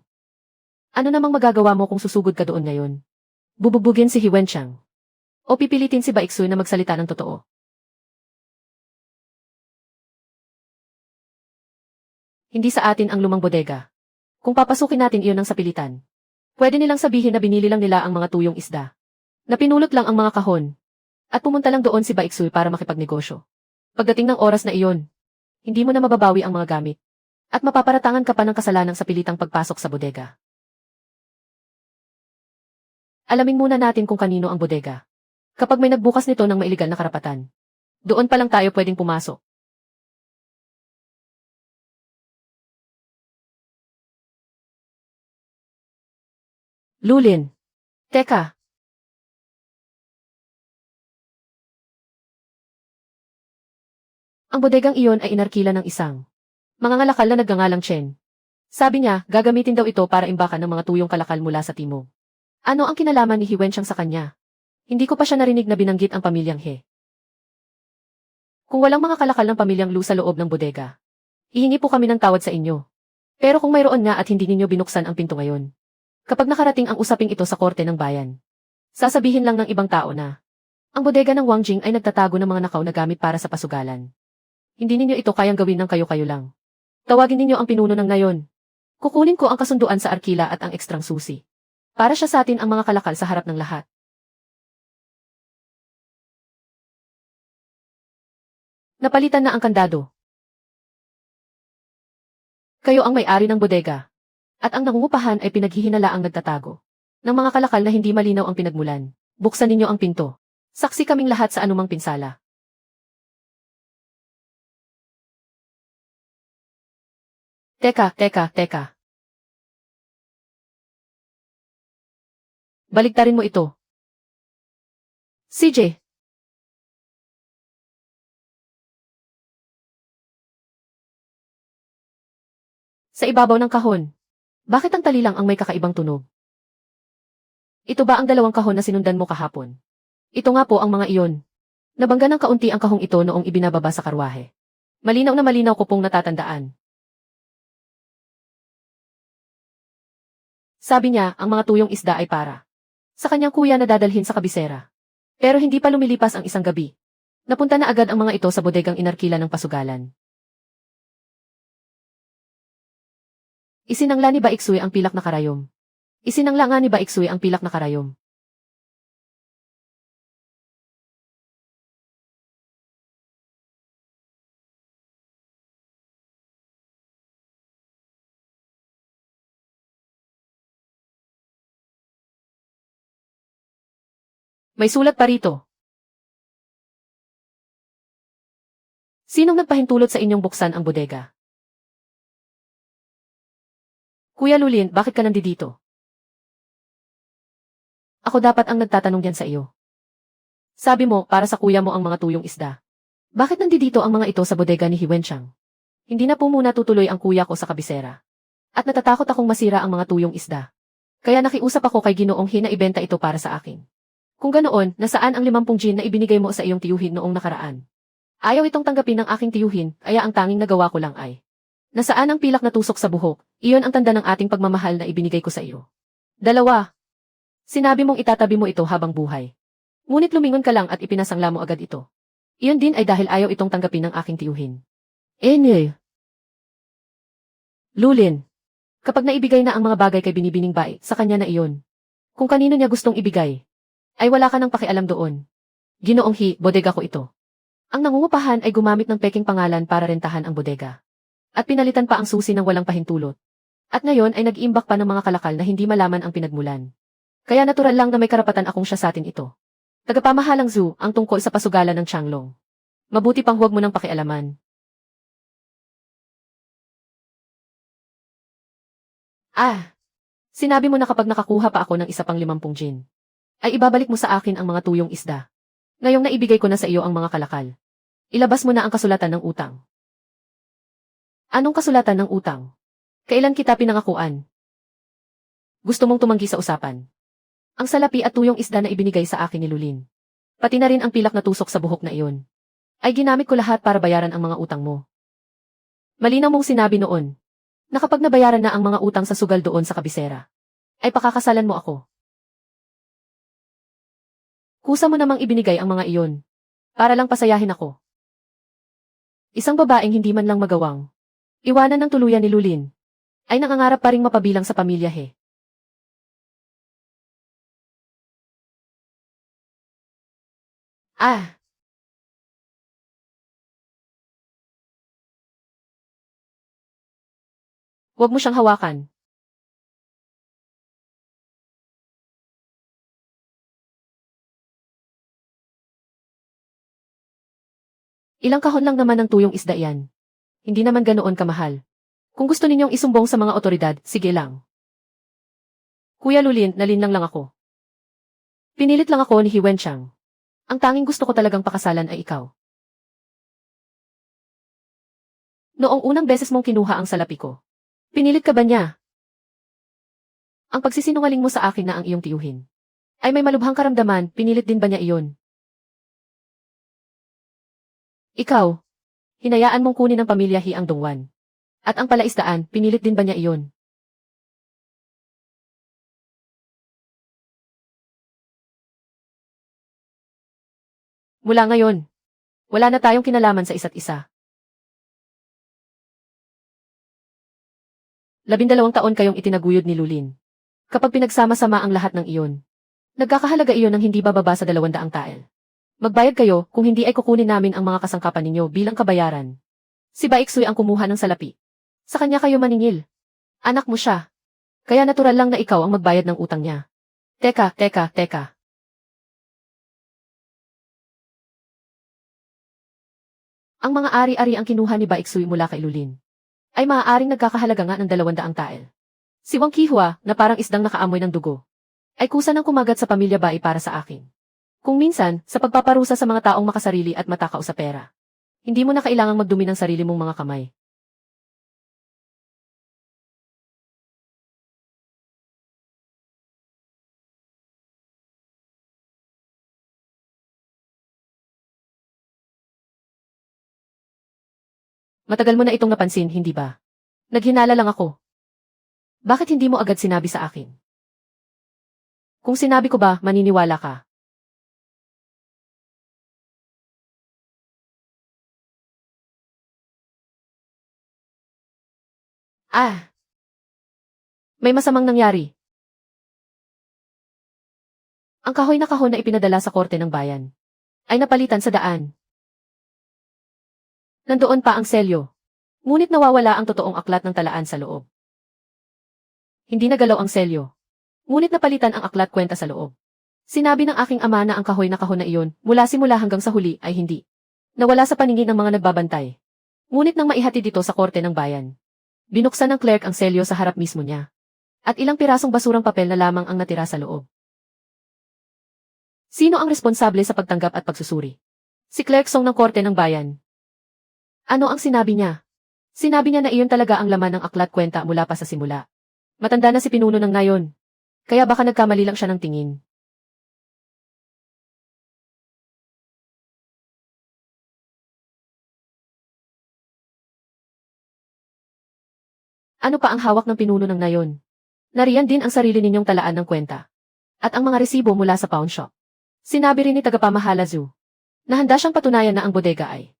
[SPEAKER 1] Ano namang magagawa mo kung susugod ka doon ngayon? Bububugin si Hiwenchang. O pipilitin si Baiksu na magsalita ng totoo? Hindi sa atin ang lumang bodega. Kung papasukin natin iyon ng sapilitan, pwede nilang sabihin na binili lang nila ang mga tuyong isda. Napinulot lang ang mga kahon. At pumunta lang doon si Baiksu para makipagnegosyo. Pagdating ng oras na iyon, hindi mo na mababawi ang mga gamit. At mapaparatangan ka pa ng kasalanang sapilitang pagpasok sa bodega. Alamin muna natin kung kanino ang bodega. Kapag may nagbukas nito ng mailegal na karapatan, doon pa lang tayo pwedeng pumasok. Lulin. Teka. Ang bodegang iyon ay inarkila ng isang mangangalakal na nagngangalang Chen. Sabi niya, gagamitin daw ito para imbakan ng mga tuyong kalakal mula sa timog. Ano ang kinalaman ni Hiwenchang sa kanya? Hindi ko pa siya narinig na binanggit ang pamilyang He. Kung walang mga kalakal ng pamilyang Lu sa loob ng bodega, hihingi po kami ng tawad sa inyo. Pero kung mayroon nga at hindi ninyo binuksan ang pinto ngayon, kapag nakarating ang usaping ito sa korte ng bayan, sasabihin lang ng ibang tao na ang bodega ng Wang Jing ay nagtatago ng mga nakaw na gamit para sa pasugalan. Hindi ninyo ito kayang gawin ng kayo-kayo lang. Tawagin ninyo ang pinuno ng nayon. Kukunin ko ang kasunduan sa arkila at ang ekstrang susi. Para siya sa atin ang mga kalakal sa harap ng lahat. Napalitan na ang kandado. Kayo ang may-ari ng bodega. At ang nangungupahan ay pinaghihinalaang nagtatago ng mga kalakal na hindi malinaw ang pinagmulan. Buksan ninyo ang pinto. Saksi kaming lahat sa anumang pinsala. Teka. Baligtarin mo ito. CJ. Sa ibabaw ng kahon. Bakit ang tali lang ang may kakaibang tunog? Ito ba ang dalawang kahon na sinundan mo kahapon? Ito nga po ang mga iyon. Nabangga ng kaunti ang kahong ito noong ibinababa sa karwahe. Malinaw na malinaw ko pong natatandaan. Sabi niya, ang mga tuyong isda ay para sa kanyang kuya na dadalhin sa kabisera. Pero hindi pa lumilipas ang isang gabi. Napunta na agad ang mga ito sa bodegang inarkila ng pasugalan. Isinangla ni Baiksui ang pilak na karayom. Isinangla nga ni Baiksui ang pilak na karayom. May sulat pa rito. Sinong nagpahintulot sa inyong buksan ang bodega? Kuya Lulin, bakit ka nandito? Ako dapat ang nagtatanong yan sa iyo. Sabi mo, para sa kuya mo ang mga tuyong isda. Bakit nandito ang mga ito sa bodega ni Hiwenchang? Hindi na po muna tutuloy ang kuya ko sa kabisera. At natatakot akong masira ang mga tuyong isda. Kaya nakiusap ako kay Ginoong He na ibenta ito para sa akin. Kung ganoon, nasaan ang 50 jin na ibinigay mo sa iyong tiyuhin noong nakaraan? Ayaw itong tanggapin ng aking tiyuhin, kaya ang tanging nagawa ko lang ay nasaan ang pilak na tusok sa buhok, iyon ang tanda ng ating pagmamahal na ibinigay ko sa iyo. 2. Sinabi mong itatabi mo ito habang buhay. Ngunit lumingon ka lang at ipinasangla mo agad ito. Iyon din ay dahil ayaw itong tanggapin ng aking tiyuhin. Lulin. Kapag naibigay na ang mga bagay kay Binibining Bai, sa kanya na iyon. Kung kanino niya gustong ibigay, ay wala ka nang pakialam doon. Ginoong He, bodega ko ito. Ang nangungupahan ay gumamit ng peking pangalan para rentahan ang bodega. At pinalitan pa ang susi ng walang pahintulot. At ngayon ay nag-iimbak pa ng mga kalakal na hindi malaman ang pinagmulan. Kaya natural lang na may karapatan akong siya sa atin ito. Tagapamahalang Zhu ang tungkol sa pasugalan ng Changlong. Mabuti pang huwag mo nang pakialaman. Sinabi mo na kapag nakakuha pa ako ng isa pang 50 jin, ay ibabalik mo sa akin ang mga tuyong isda. Ngayong naibigay ko na sa iyo ang mga kalakal. Ilabas mo na ang kasulatan ng utang. Anong kasulatan ng utang? Kailan kita pinangakuan? Gusto mong tumanggi sa usapan? Ang salapi at tuyong isda na ibinigay sa akin ni Lulin. Pati na rin ang pilak na tusok sa buhok na iyon. Ay ginamit ko lahat para bayaran ang mga utang mo. Malinaw mong sinabi noon, na kapag nabayaran na ang mga utang sa sugal doon sa kabisera, ay pakakasalan mo ako. Kusa mo namang ibinigay ang mga iyon, para lang pasayahin ako. Isang babaeng hindi man lang magawang iwanan ng tuluyan ni Lulin, ay nangangarap pa ring mapabilang sa pamilya he. Huwag mo siyang hawakan. Ilang kahon lang naman ng tuyong isda yan. Hindi naman ganoon kamahal. Kung gusto ninyong isumbong sa mga otoridad, sige lang. Kuya Lulin, nalinlang lang ako. Pinilit lang ako ni Hiwenchang. Ang tanging gusto ko talagang pakasalan ay ikaw. Noong unang beses mong kinuha ang salapi ko, pinilit ka ba niya? Ang pagsisinungaling mo sa akin na ang iyong tiyuhin ay may malubhang karamdaman, pinilit din ba niya iyon? Ikaw, hinayaan mong kunin ng pamilya Hi ang Dongwan. At ang palaisdaan, pinilit din ba niya iyon? Mula ngayon, wala na tayong kinalaman sa isa't isa. 12 taon kayong itinaguyod ni Lulin. Kapag pinagsama-sama ang lahat ng iyon, nagkakahalaga iyon ng hindi bababa sa 200 tael. Magbayad kayo kung hindi ay kukunin namin ang mga kasangkapan ninyo bilang kabayaran. Si Baiksuy ang kumuha ng salapi. Sa kanya kayo maningil. Anak mo siya. Kaya natural lang na ikaw ang magbayad ng utang niya. Teka. Ang mga ari-ari ang kinuha ni Baiksuy mula kay Lulin ay maaaring nagkakahalaga nga ng 200 tael. Si Wang Qihua, na parang isdang nakaamoy ng dugo, ay kusa ng kumagat sa pamilya Bai para sa akin. Kung minsan, sa pagpaparusa sa mga taong makasarili at matakaw sa pera, hindi mo na kailangang magdumi ng sarili mong mga kamay. Matagal mo na itong napansin, hindi ba? Naghinala lang ako. Bakit hindi mo agad sinabi sa akin? Kung sinabi ko ba, maniniwala ka? Ah, may masamang nangyari. Ang kahoy na kahon na ipinadala sa korte ng bayan ay napalitan sa daan. Nandoon pa ang selyo. Ngunit nawawala ang totoong aklat ng talaan sa loob. Hindi nagalaw ang selyo. Ngunit napalitan ang aklat kwenta sa loob. Sinabi ng aking ama na ang kahoy na kahon na iyon, mula simula hanggang sa huli, ay hindi. Nawala sa paningin ng mga nagbabantay. Ngunit nang maihatid dito sa korte ng bayan, binuksan ng clerk ang selyo sa harap mismo niya. At ilang pirasong basurang papel na lamang ang natira sa loob. Sino ang responsable sa pagtanggap at pagsusuri? Si Clerk Song ng korte ng bayan. Ano ang sinabi niya? Sinabi niya na iyon talaga ang laman ng aklat kwenta mula pa sa simula. Matanda na si pinuno ng nayon. Kaya baka nagkamali lang siya ng tingin. Ano pa ang hawak ng pinuno ng nayon? Nariyan din ang sarili ninyong talaan ng kwenta. At ang mga resibo mula sa pawn shop. Sinabi rin ni tagapamahala Zhu na handa siyang patunayan na ang bodega ay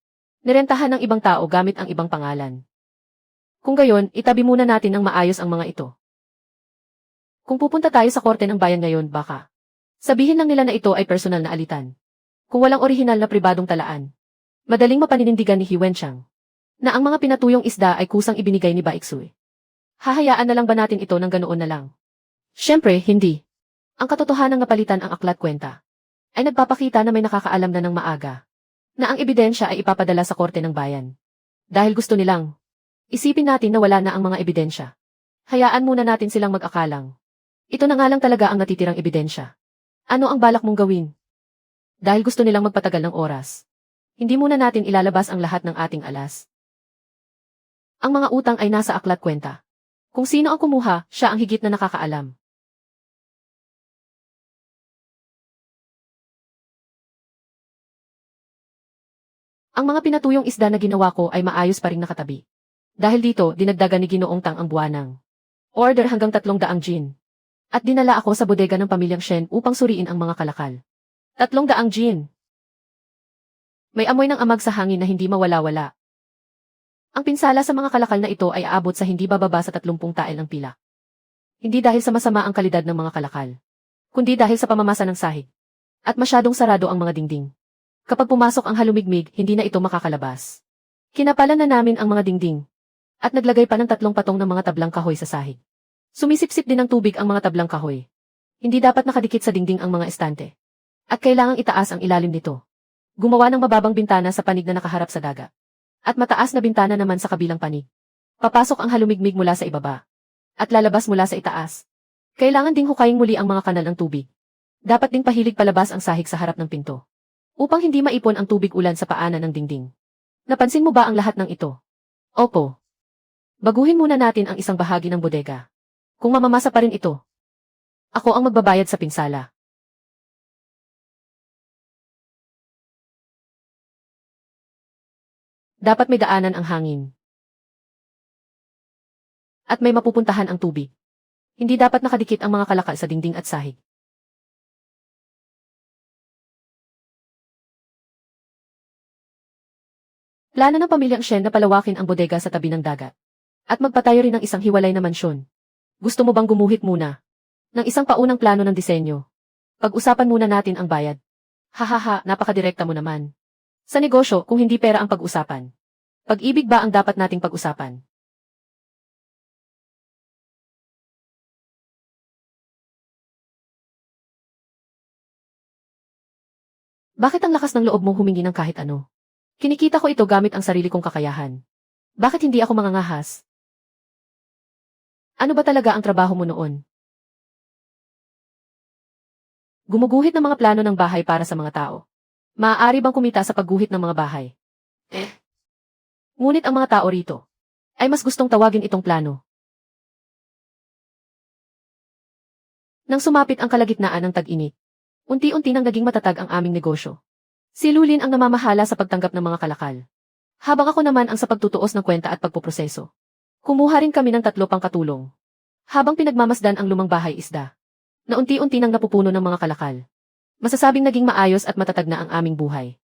[SPEAKER 1] nirentahan ng ibang tao gamit ang ibang pangalan. Kung gayon, itabi muna natin ng maayos ang mga ito. Kung pupunta tayo sa korte ng bayan ngayon, baka sabihin lang nila na ito ay personal na alitan. Kung walang orihinal na pribadong talaan, madaling mapaninindigan ni Hi Wenchang na ang mga pinatuyong isda ay kusang ibinigay ni Baiksuy. Hahayaan na lang ba natin ito ng ganoon na lang? Siyempre, hindi. Ang katotohanang napalitan ang aklat kwenta ay nagpapakita na may nakakaalam na ng maaga na ang ebidensya ay ipapadala sa korte ng bayan. Dahil gusto nilang isipin natin na wala na ang mga ebidensya. Hayaan muna natin silang mag-akalang. Ito na nga lang talaga ang natitirang ebidensya. Ano ang balak mong gawin? Dahil gusto nilang magpatagal ng oras, hindi muna natin ilalabas ang lahat ng ating alas. Ang mga utang ay nasa aklat kwenta. Kung sino ang kumuha, siya ang higit na nakakaalam. Ang mga pinatuyong isda na ginawa ko ay maayos pa ring nakatabi. Dahil dito, dinagdagan ni Ginoong Tang ang buwanang order hanggang 300 gin. At dinala ako sa bodega ng pamilyang Shen upang suriin ang mga kalakal. 300 gin. May amoy ng amag sa hangin na hindi mawala-wala. Ang pinsala sa mga kalakal na ito ay aabot sa hindi bababa sa 30 tael ng pila. Hindi dahil sa masama ang kalidad ng mga kalakal, kundi dahil sa pamamasa ng sahig. At masyadong sarado ang mga dingding. Kapag pumasok ang halumigmig, hindi na ito makakalabas. Kinapalan na namin ang mga dingding. At naglagay pa ng 3 patong ng mga tablang kahoy sa sahig. Sumisipsip din ng tubig ang mga tablang kahoy. Hindi dapat nakadikit sa dingding ang mga estante. At kailangang itaas ang ilalim nito. Gumawa ng mababang bintana sa panig na nakaharap sa dagat. At mataas na bintana naman sa kabilang panig. Papasok ang halumigmig mula sa ibaba. At lalabas mula sa itaas. Kailangan ding hukayin muli ang mga kanal ng tubig. Dapat ding pahilig palabas ang sahig sa harap ng pinto. Upang hindi maipon ang tubig ulan sa paanan ng dingding. Napansin mo ba ang lahat ng ito? Opo. Baguhin muna natin ang isang bahagi ng bodega. Kung mamamasa pa rin ito, ako ang magbabayad sa pinsala. Dapat may daanan ang hangin. At may mapupuntahan ang tubig. Hindi dapat nakadikit ang mga kalakal sa dingding at sahig. Plano ng pamilyang Shen na palawakin ang bodega sa tabi ng dagat. At magpatayo rin ng isang hiwalay na mansyon. Gusto mo bang gumuhit muna ng isang paunang plano ng disenyo? Pag-usapan muna natin ang bayad. Hahaha, napakadirekta mo naman. Sa negosyo, kung hindi pera ang pag-usapan. Pag-ibig ba ang dapat nating pag-usapan? Bakit ang lakas ng loob mong humingi ng kahit ano? Kinikita ko ito gamit ang sarili kong kakayahan. Bakit hindi ako mangangahas? Ano ba talaga ang trabaho mo noon? Gumuguhit ng mga plano ng bahay para sa mga tao. Maaari bang kumita sa pagguhit ng mga bahay? Ngunit ang mga tao rito ay mas gustong tawagin itong plano. Nang sumapit ang kalagitnaan ng tag-init, unti-unti nang naging matatag ang aming negosyo. Si Lulin ang namamahala sa pagtanggap ng mga kalakal. Habang ako naman ang sa pagtutuos ng kwenta at pagpoproseso. Kumuha rin kami ng 3 pang katulong. Habang pinagmamasdan ang lumang bahay isda, na unti-unti nang napupuno ng mga kalakal. Masasabing naging maayos at matatag na ang aming buhay.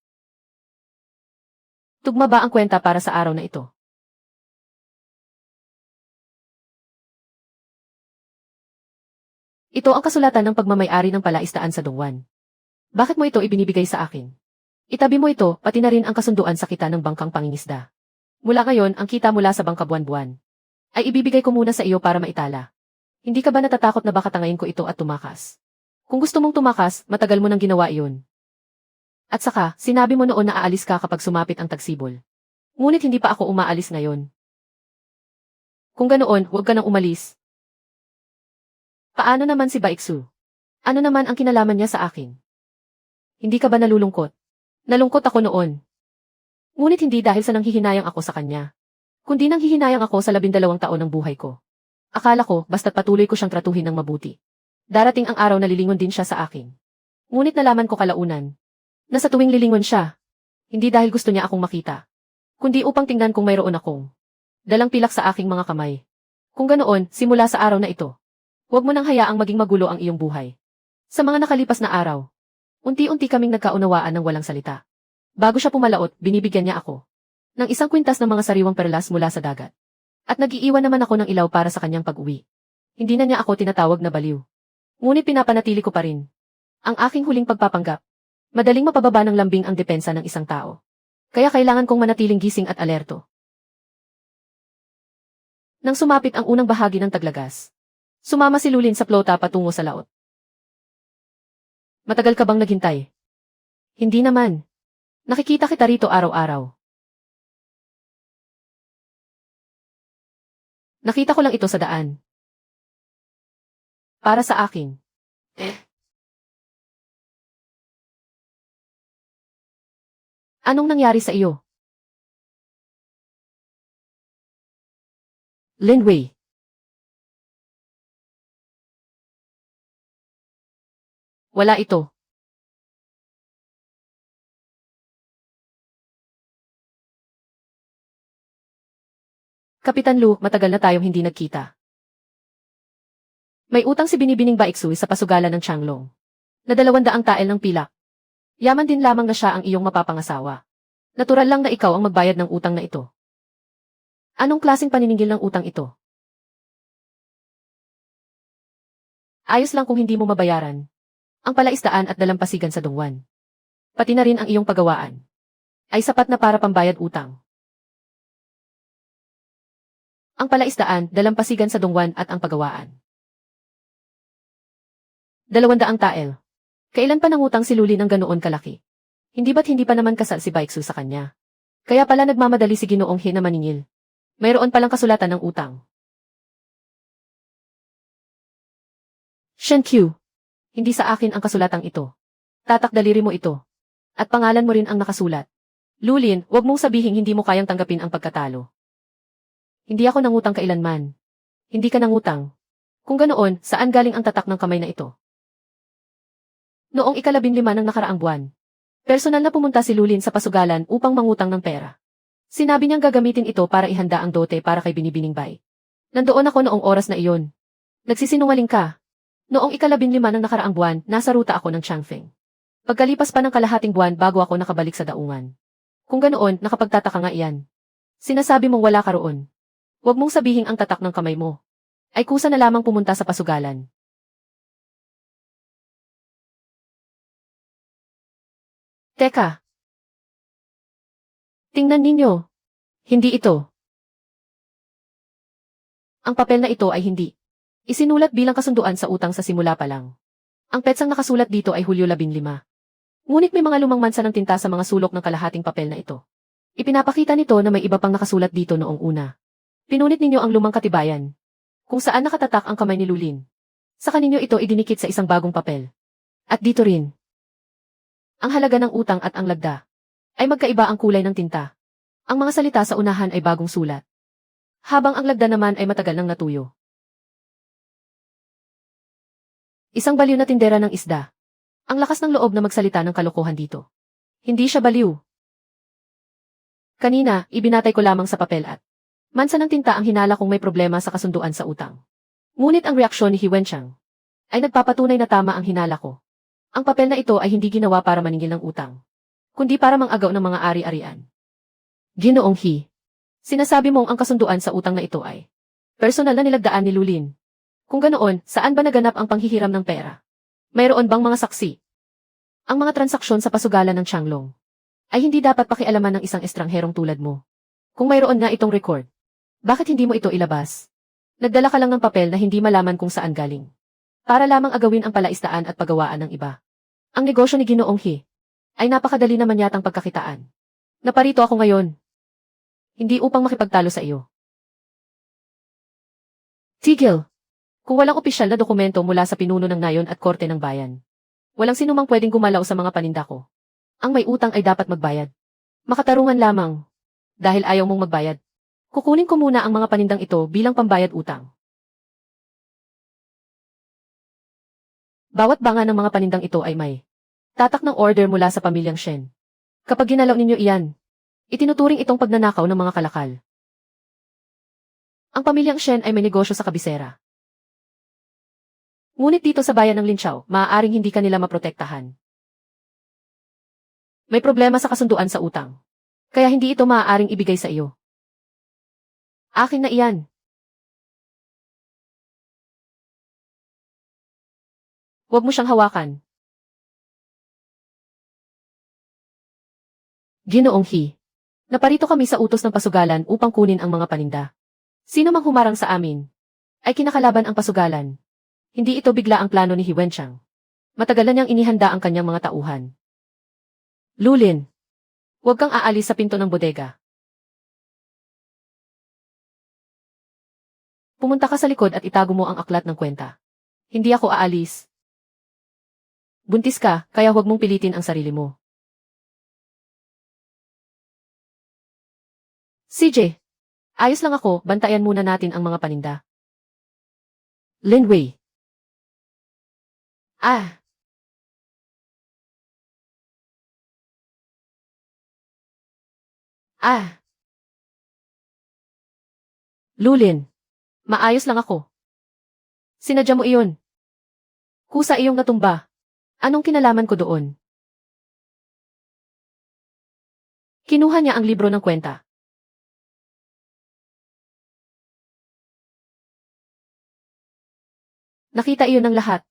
[SPEAKER 1] Tugma ba ang kwenta para sa araw na ito? Ito ang kasulatan ng pagmamay-ari ng palaisdaan sa Dongwan. Bakit mo ito ibinibigay sa akin? Itabi mo ito, pati na rin ang kasunduan sa kita ng bangkang pangingisda. Mula ngayon, ang kita mula sa bangka buwan-buwan ay ibibigay ko muna sa iyo para maitala. Hindi ka ba natatakot na baka tangayin ko ito at tumakas? Kung gusto mong tumakas, matagal mo nang ginawa iyon. At saka, sinabi mo noon na aalis ka kapag sumapit ang tagsibol. Ngunit hindi pa ako umaalis ngayon. Kung ganoon, huwag ka nang umalis. Paano naman si Baiksu? Ano naman ang kinalaman niya sa akin? Hindi ka ba nalulungkot? Nalungkot ako noon. Ngunit hindi dahil sa nanghihinayang ako sa kanya. Kundi nanghihinayang ako sa 12 taon ng buhay ko. Akala ko, basta't patuloy ko siyang tratuhin ng mabuti. Darating ang araw na lilingon din siya sa akin. Ngunit nalaman ko kalaunan, na sa tuwing lilingon siya, hindi dahil gusto niya akong makita, kundi upang tingnan kung mayroon akong dalang pilak sa aking mga kamay. Kung ganoon, simula sa araw na ito, huwag mo nang hayaang maging magulo ang iyong buhay. Sa mga nakalipas na araw, unti-unti kaming nagkaunawaan ng walang salita. Bago siya pumalaot, binibigyan niya ako ng isang kwintas ng mga sariwang perlas mula sa dagat. At nag-iiwan naman ako ng ilaw para sa kanyang pag-uwi. Hindi na niya ako tinatawag na baliw. Ngunit pinapanatili ko pa rin ang aking huling pagpapanggap. Madaling mapababa ng lambing ang depensa ng isang tao. Kaya kailangan kong manatiling gising at alerto. Nang sumapit ang unang bahagi ng taglagas, sumama si Lulin sa plota patungo sa laot. Matagal ka bang naghintay? Hindi naman. Nakikita kita rito araw-araw. Nakita ko lang ito sa daan. Para sa akin. Anong nangyari sa iyo? Linway. Wala ito. Kapitan Lu, matagal na tayong hindi nagkita. May utang si Binibining Baiksu sa pasugalan ng Changlong. Na 200 tael ng pilak. Yaman din lamang na siya ang iyong mapapangasawa. Natural lang na ikaw ang magbayad ng utang na ito. Anong klaseng paniningil ng utang ito? Ayos lang kung hindi mo mabayaran ang palaisdaan at dalampasigan sa Dongwan. Pati na rin ang iyong pagawaan ay sapat na para pambayad utang. Ang palaisdaan, dalampasigan sa Dongwan at ang pagawaan. 200 tael. Kailan pa nangutang si Luli ng ganoon kalaki? Hindi ba't hindi pa naman kasal si Baiksu sa kanya? Kaya pala nagmamadali si Ginoong He na maningil. Mayroon palang kasulatan ng utang. Shen Q. Hindi sa akin ang kasulatang ito. Tatak daliri mo ito. At pangalan mo rin ang nakasulat. Lulin, huwag mong sabihing hindi mo kayang tanggapin ang pagkatalo. Hindi ako nangutang kailanman. Hindi ka nangutang. Kung ganoon, saan galing ang tatak ng kamay na ito? Noong 15 ng nakaraang buwan, personal na pumunta si Lulin sa pasugalan upang mangutang ng pera. Sinabi niyang gagamitin ito para ihanda ang dote para kay Binibining Bay. Nandoon ako noong oras na iyon. Nagsisinungaling ka. Noong ika-15 ng nakaraang buwan, nasa ruta ako ng Changfeng. Pagkalipas pa ng kalahating buwan bago ako nakabalik sa daungan. Kung ganoon, nakapagtataka nga iyan. Sinasabi mong wala ka roon. Huwag mong sabihin ang tatak ng kamay mo. Ay kusa na lamang pumunta sa pasugalan. Teka. Tingnan ninyo. Hindi ito. Ang papel na ito ay hindi. Isinulat bilang kasunduan sa utang sa simula pa lang. Ang petsang nakasulat dito ay Hulyo 15. Ngunit may mga lumang mansa ng tinta sa mga sulok ng kalahating papel na ito. Ipinapakita nito na may iba pang nakasulat dito noong una. Pinunit ninyo ang lumang katibayan. Kung saan nakatatak ang kamay ni Lulin. Sa kaninyo ito idinikit sa isang bagong papel. At dito rin. Ang halaga ng utang at ang lagda. Ay magkaiba ang kulay ng tinta. Ang mga salita sa unahan ay bagong sulat. Habang ang lagda naman ay matagal nang natuyo. Isang baliw na tindera ng isda. Ang lakas ng loob na magsalita ng kalokohan dito. Hindi siya baliw. Kanina, ibinatay ko lamang sa papel at mansa ng tinta ang hinala kong may problema sa kasunduan sa utang. Ngunit ang reaksyon ni He Wenchang ay nagpapatunay na tama ang hinala ko. Ang papel na ito ay hindi ginawa para maningil ng utang, kundi para mangagaw ng mga ari-arian. Ginoong He, sinasabi mong ang kasunduan sa utang na ito ay personal na nilagdaan ni Lulin. Kung ganoon, saan ba naganap ang panghihiram ng pera? Mayroon bang mga saksi? Ang mga transaksyon sa pasugalan ng Changlong ay hindi dapat pakialaman ng isang estrangherong tulad mo. Kung mayroon nga itong record, bakit hindi mo ito ilabas? Nagdala ka lang ng papel na hindi malaman kung saan galing. Para lamang agawin ang palaisdaan at paggawaan ng iba. Ang negosyo ni Ginoong He ay napakadali naman yatang pagkakitaan. Naparito ako ngayon. Hindi upang makipagtalo sa iyo. Tigil! Kung walang opisyal na dokumento mula sa pinuno ng nayon at korte ng bayan, walang sinumang pwedeng gumalaw sa mga paninda ko. Ang may utang ay dapat magbayad. Makatarungan lamang. Dahil ayaw mong magbayad. Kukunin ko muna ang mga panindang ito bilang pambayad utang. Bawat banga ng mga panindang ito ay may tatak ng order mula sa pamilyang Shen. Kapag ginalaw ninyo iyan, itinuturing itong pagnanakaw ng mga kalakal. Ang pamilyang Shen ay may negosyo sa kabisera. Ngunit dito sa bayan ng Linqiao, maaaring hindi kanila maprotektahan. May problema sa kasunduan sa utang. Kaya hindi ito maaaring ibigay sa iyo. Akin na iyan. Huwag mo siyang hawakan. Ginoong He, naparito kami sa utos ng pasugalan upang kunin ang mga paninda. Sino mang humarang sa amin ay kinakalaban ang pasugalan. Hindi ito bigla ang plano ni He Wenchang. Matagal na niyang inihanda ang kanyang mga tauhan. Lulin, huwag kang aalis sa pinto ng bodega. Pumunta ka sa likod at itago mo ang aklat ng kwenta. Hindi ako aalis. Buntis ka, kaya huwag mong pilitin ang sarili mo. CJ, ayos lang ako, bantayan muna natin ang mga paninda. Lin Wei. Ah. Ah. Lulin. Maayos lang ako. Sinadya mo iyon. Kusa iyong natumba. Anong kinalaman ko doon? Kinuha niya ang libro ng kwenta. Nakita iyon ng lahat.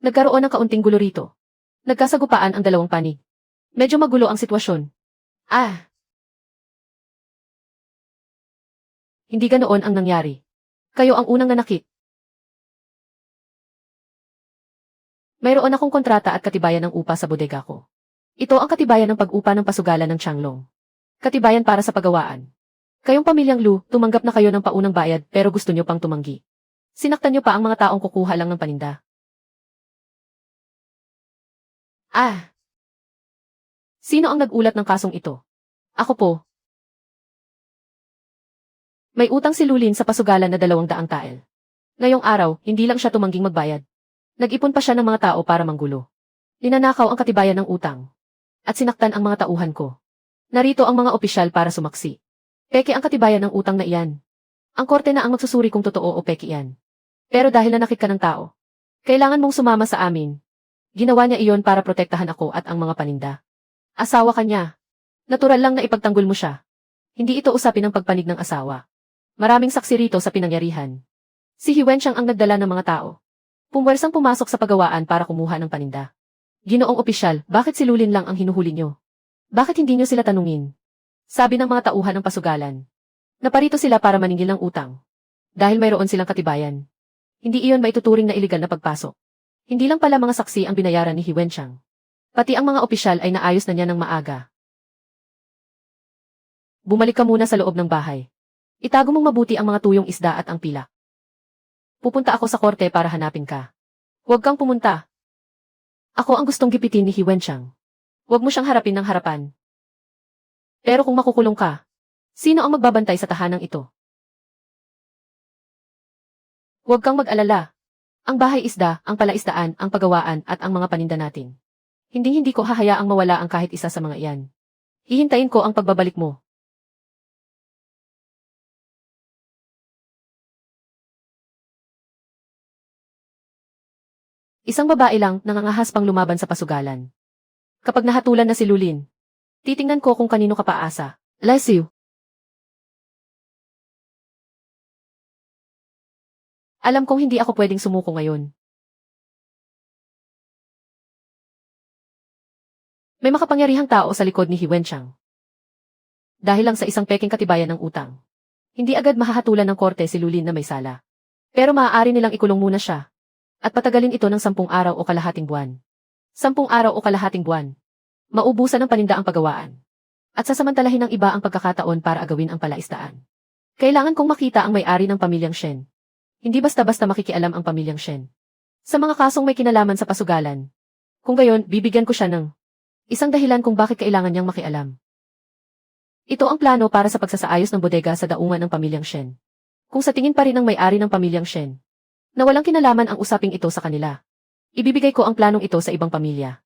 [SPEAKER 1] Nagkaroon ng kaunting gulo rito. Nagkasagupaan ang dalawang panig. Medyo magulo ang sitwasyon. Ah. Hindi ganoon ang nangyari. Kayo ang unang nanakit. Mayroon akong kontrata at katibayan ng upa sa bodega ko. Ito ang katibayan ng pag-upa ng pasugalan ng Changlong. Katibayan para sa pagawaan. Kayong pamilyang Lu, tumanggap na kayo ng paunang bayad pero gusto nyo pang tumanggi. Sinaktan nyo pa ang mga taong kukuha lang ng paninda. Ah! Sino ang nag-ulat ng kasong ito? Ako po. May utang si Lulin sa pasugalan na 200 tael. Ngayong araw, hindi lang siya tumangging magbayad. Nag-ipon pa siya ng mga tao para manggulo. Ninanakaw ang katibayan ng utang. At sinaktan ang mga tauhan ko. Narito ang mga opisyal para sumaksi. Peke ang katibayan ng utang na iyan. Ang korte na ang magsusuri kung totoo o peke iyan. Pero dahil nanakit ka ng tao, kailangan mong sumama sa amin. Ginawa niya iyon para protektahan ako at ang mga paninda. Asawa ka niya. Natural lang na ipagtanggol mo siya. Hindi ito usapin ng pagpanig ng asawa. Maraming saksi rito sa pinangyarihan. Si Hiwensyang ang nagdala ng mga tao. Pumwersang pumasok sa pagawaan para kumuha ng paninda. Ginoong opisyal, bakit si Lulin lang ang hinuhuli niyo? Bakit hindi niyo sila tanungin? Sabi ng mga tauhan ng pasugalan. Naparito sila para maningil ng utang. Dahil mayroon silang katibayan. Hindi iyon maituturing na iligal na pagpasok. Hindi lang pala mga saksi ang binayaran ni Hiwensyang. Pati ang mga opisyal ay naayos na niya ng maaga. Bumalik ka muna sa loob ng bahay. Itago mong mabuti ang mga tuyong isda at ang pilak. Pupunta ako sa korte para hanapin ka. Huwag kang pumunta. Ako ang gustong gipitin ni Hiwensyang. Huwag mo siyang harapin ng harapan. Pero kung makukulong ka, sino ang magbabantay sa tahanang ito? Huwag kang mag-alala. Ang bahay isda, ang palaisdaan, ang pagawaan at ang mga paninda natin. Hindi ko hahayaang mawala ang kahit isa sa mga iyan. Hihintayin ko ang pagbabalik mo. Isang babae lang nangangahas pang lumaban sa pasugalan. Kapag nahatulan na si Lulin, titingnan ko kung kanino ka paasa. Lesiu. Alam kong hindi ako pwedeng sumuko ngayon. May makapangyarihang tao sa likod ni Hiwensyang. Dahil lang sa isang pekeng katibayan ng utang. Hindi agad mahahatulan ng korte si Lulin na may sala. Pero maaari nilang ikulong muna siya. At patagalin ito ng 10 araw o kalahating buwan. 10 araw o kalahating buwan. Maubusan ng paninda ang pagawaan. At sasamantalahin ng iba ang pagkakataon para agawin ang palaisdaan. Kailangan kong makita ang may-ari ng pamilyang Shen. Hindi basta-basta makikialam ang pamilyang Shen. Sa mga kasong may kinalaman sa pasugalan. Kung gayon, bibigyan ko siya ng isang dahilan kung bakit kailangan niyang makialam. Ito ang plano para sa pagsasaayos ng bodega sa daungan ng pamilyang Shen. Kung sa tingin pa rin ng may-ari ng pamilyang Shen, na walang kinalaman ang usaping ito sa kanila, ibibigay ko ang planong ito sa ibang pamilya.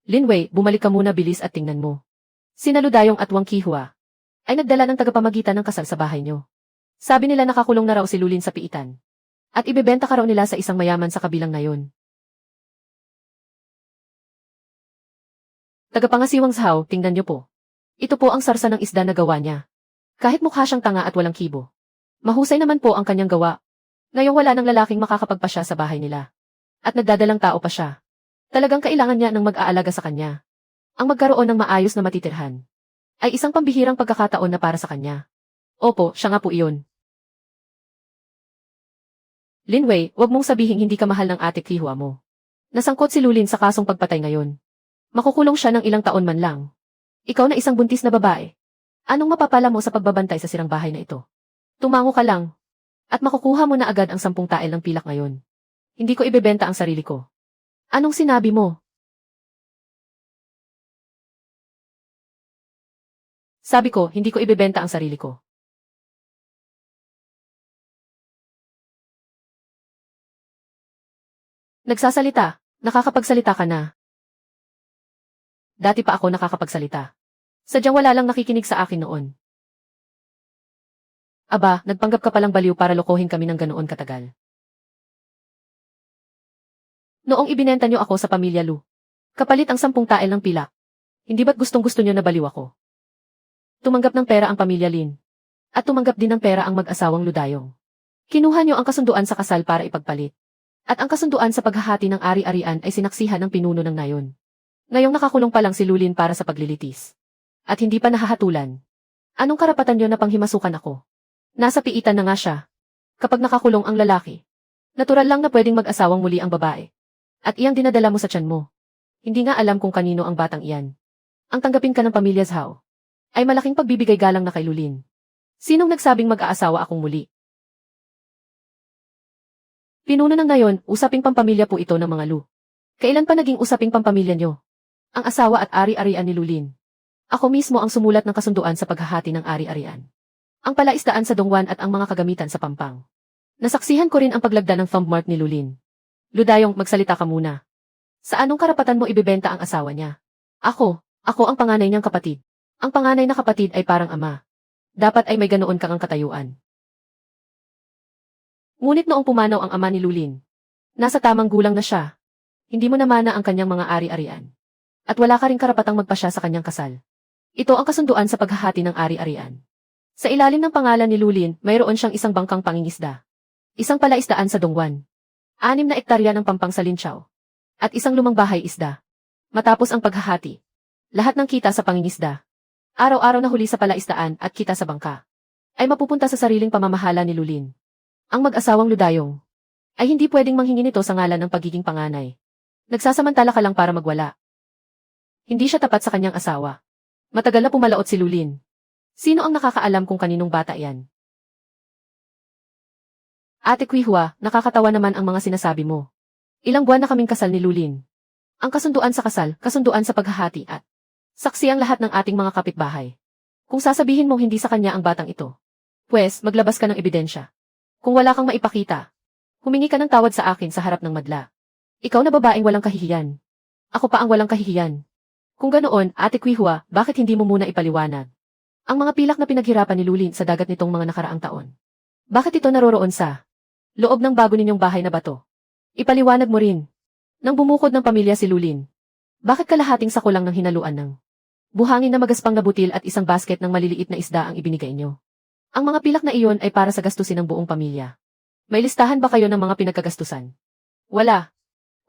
[SPEAKER 1] Lin Wei, bumalik ka muna bilis at tingnan mo. Sina Ludayong at Wang Qihua ay nagdala ng tagapamagitan ng kasal sa bahay niyo. Sabi nila nakakulong na raw si Lulin sa piitan. At ibebenta ka raw nila sa isang mayaman sa kabilang nayon. Tagapangasiwang Zhao, tingnan niyo po. Ito po ang sarsa ng isda na gawa niya. Kahit mukha siyang tanga at walang kibo. Mahusay naman po ang kanyang gawa. Ngayong wala ng lalaking makakapagpasya sa bahay nila. At nagdadalang tao pa siya. Talagang kailangan niya ng mag-aalaga sa kanya. Ang magkaroon ng maayos na matitirhan ay isang pambihirang pagkakataon na para sa kanya. Opo, siya nga po iyon. Lin Wei, wag mong sabihing hindi ka mahal ng ate Qihua mo. Nasangkot si Lulin sa kasong pagpatay ngayon. Makukulong siya ng ilang taon man lang. Ikaw na isang buntis na babae. Anong mapapala mo sa pagbabantay sa sirang bahay na ito? Tumango ka lang. At makukuha mo na agad ang 10 tael ng pilak ngayon. Hindi ko ibebenta ang sarili ko. Anong sinabi mo? Sabi ko, hindi ko ibebenta ang sarili ko. Nagsasalita, nakakapagsalita ka na. Dati pa ako nakakapagsalita. Sadyang wala lang nakikinig sa akin noon. Aba, nagpanggap ka palang baliw para lokohin kami ng ganoon katagal. Noong ibinenta niyo ako sa pamilya Lu, kapalit ang 10 tael ng pilak. Hindi ba't gustong-gusto niyo na baliw ako? Tumanggap ng pera ang pamilya Lin. At tumanggap din ng pera ang mag-asawang Ludayong. Kinuha niyo ang kasunduan sa kasal para ipagpalit. At ang kasunduan sa paghahati ng ari-arian ay sinaksihan ng pinuno ng nayon. Ngayong nakakulong pa lang si Lulin para sa paglilitis. At hindi pa nahahatulan. Anong karapatan niyo na panghimasukan ako? Nasa piitan na nga siya. Kapag nakakulong ang lalaki, natural lang na pwedeng mag-asawang muli ang babae. At iyang dinadala mo sa tiyan mo. Hindi nga alam kung kanino ang batang iyan. Ang tanggapin ka ng pamilya Zhao ay malaking pagbibigay galang na kay Lulin. Sinong nagsabing mag-aasawa akong muli? Pinuno ng ngayon, usaping pampamilya po ito ng mga Lu. Kailan pa naging usaping pampamilya nyo? Ang asawa at ari-arian ni Lulin. Ako mismo ang sumulat ng kasunduan sa paghahati ng ari-arian. Ang palaisdaan sa Dongguan at ang mga kagamitan sa Pampang. Nasaksihan ko rin ang paglagda ng thumbmark ni Lulin. Ludayong, magsalita ka muna. Sa anong karapatan mo ibebenta ang asawa niya? Ako ang panganay niyang kapatid. Ang panganay na kapatid ay parang ama. Dapat ay may ganoon kang ang katayuan. Ngunit noong pumanaw ang ama ni Lulin, nasa tamang gulang na siya. Hindi mo namana ang kanyang mga ari-arian. At wala ka ring karapatang magpasya sa kanyang kasal. Ito ang kasunduan sa paghahati ng ari-arian. Sa ilalim ng pangalan ni Lulin, mayroon siyang isang bangkang pangingisda. Isang palaisdaan sa Dongguan. 6 na ektarya ng pampang sa Linqiao. At isang lumang bahay isda. Matapos ang paghahati, lahat ng kita sa pangingisda, araw-araw na huli sa palaisdaan at kita sa bangka, ay mapupunta sa sariling pamamahala ni Lulin. Ang mag-asawang Ludayong ay hindi pwedeng manghingi nito sa ngalan ng pagiging panganay. Nagsasamantala ka lang para magwala. Hindi siya tapat sa kanyang asawa. Matagal na pumalaot si Lulin. Sino ang nakakaalam kung kaninong bata yan? Ate Kwihua, nakakatawa naman ang mga sinasabi mo. Ilang buwan na kaming kasal ni Lulin. Ang kasunduan sa kasal, kasunduan sa paghahati at saksi ang lahat ng ating mga kapitbahay. Kung sasabihin mong hindi sa kanya ang batang ito, pues maglabas ka ng ebidensya. Kung wala kang maipakita, humingi ka ng tawad sa akin sa harap ng madla. Ikaw na babaeng walang kahihiyan. Ako pa ang walang kahihiyan. Kung ganoon, Ate Kwihua, bakit hindi mo muna ipaliwanag ang mga pilak na pinaghirapan ni Lulin sa dagat nitong mga nakaraang taon? Bakit ito naroroon sa loob ng bago ninyong bahay na bato? Ipaliwanag mo rin. Nang bumukod ng pamilya si Lulin, bakit kalahating sako lang ng hinaluan ng buhangin na magaspang na butil at isang basket ng maliliit na isda ang ibinigay nyo? Ang mga pilak na iyon ay para sa gastusin ng buong pamilya. May listahan ba kayo ng mga pinagkagastusan? Wala.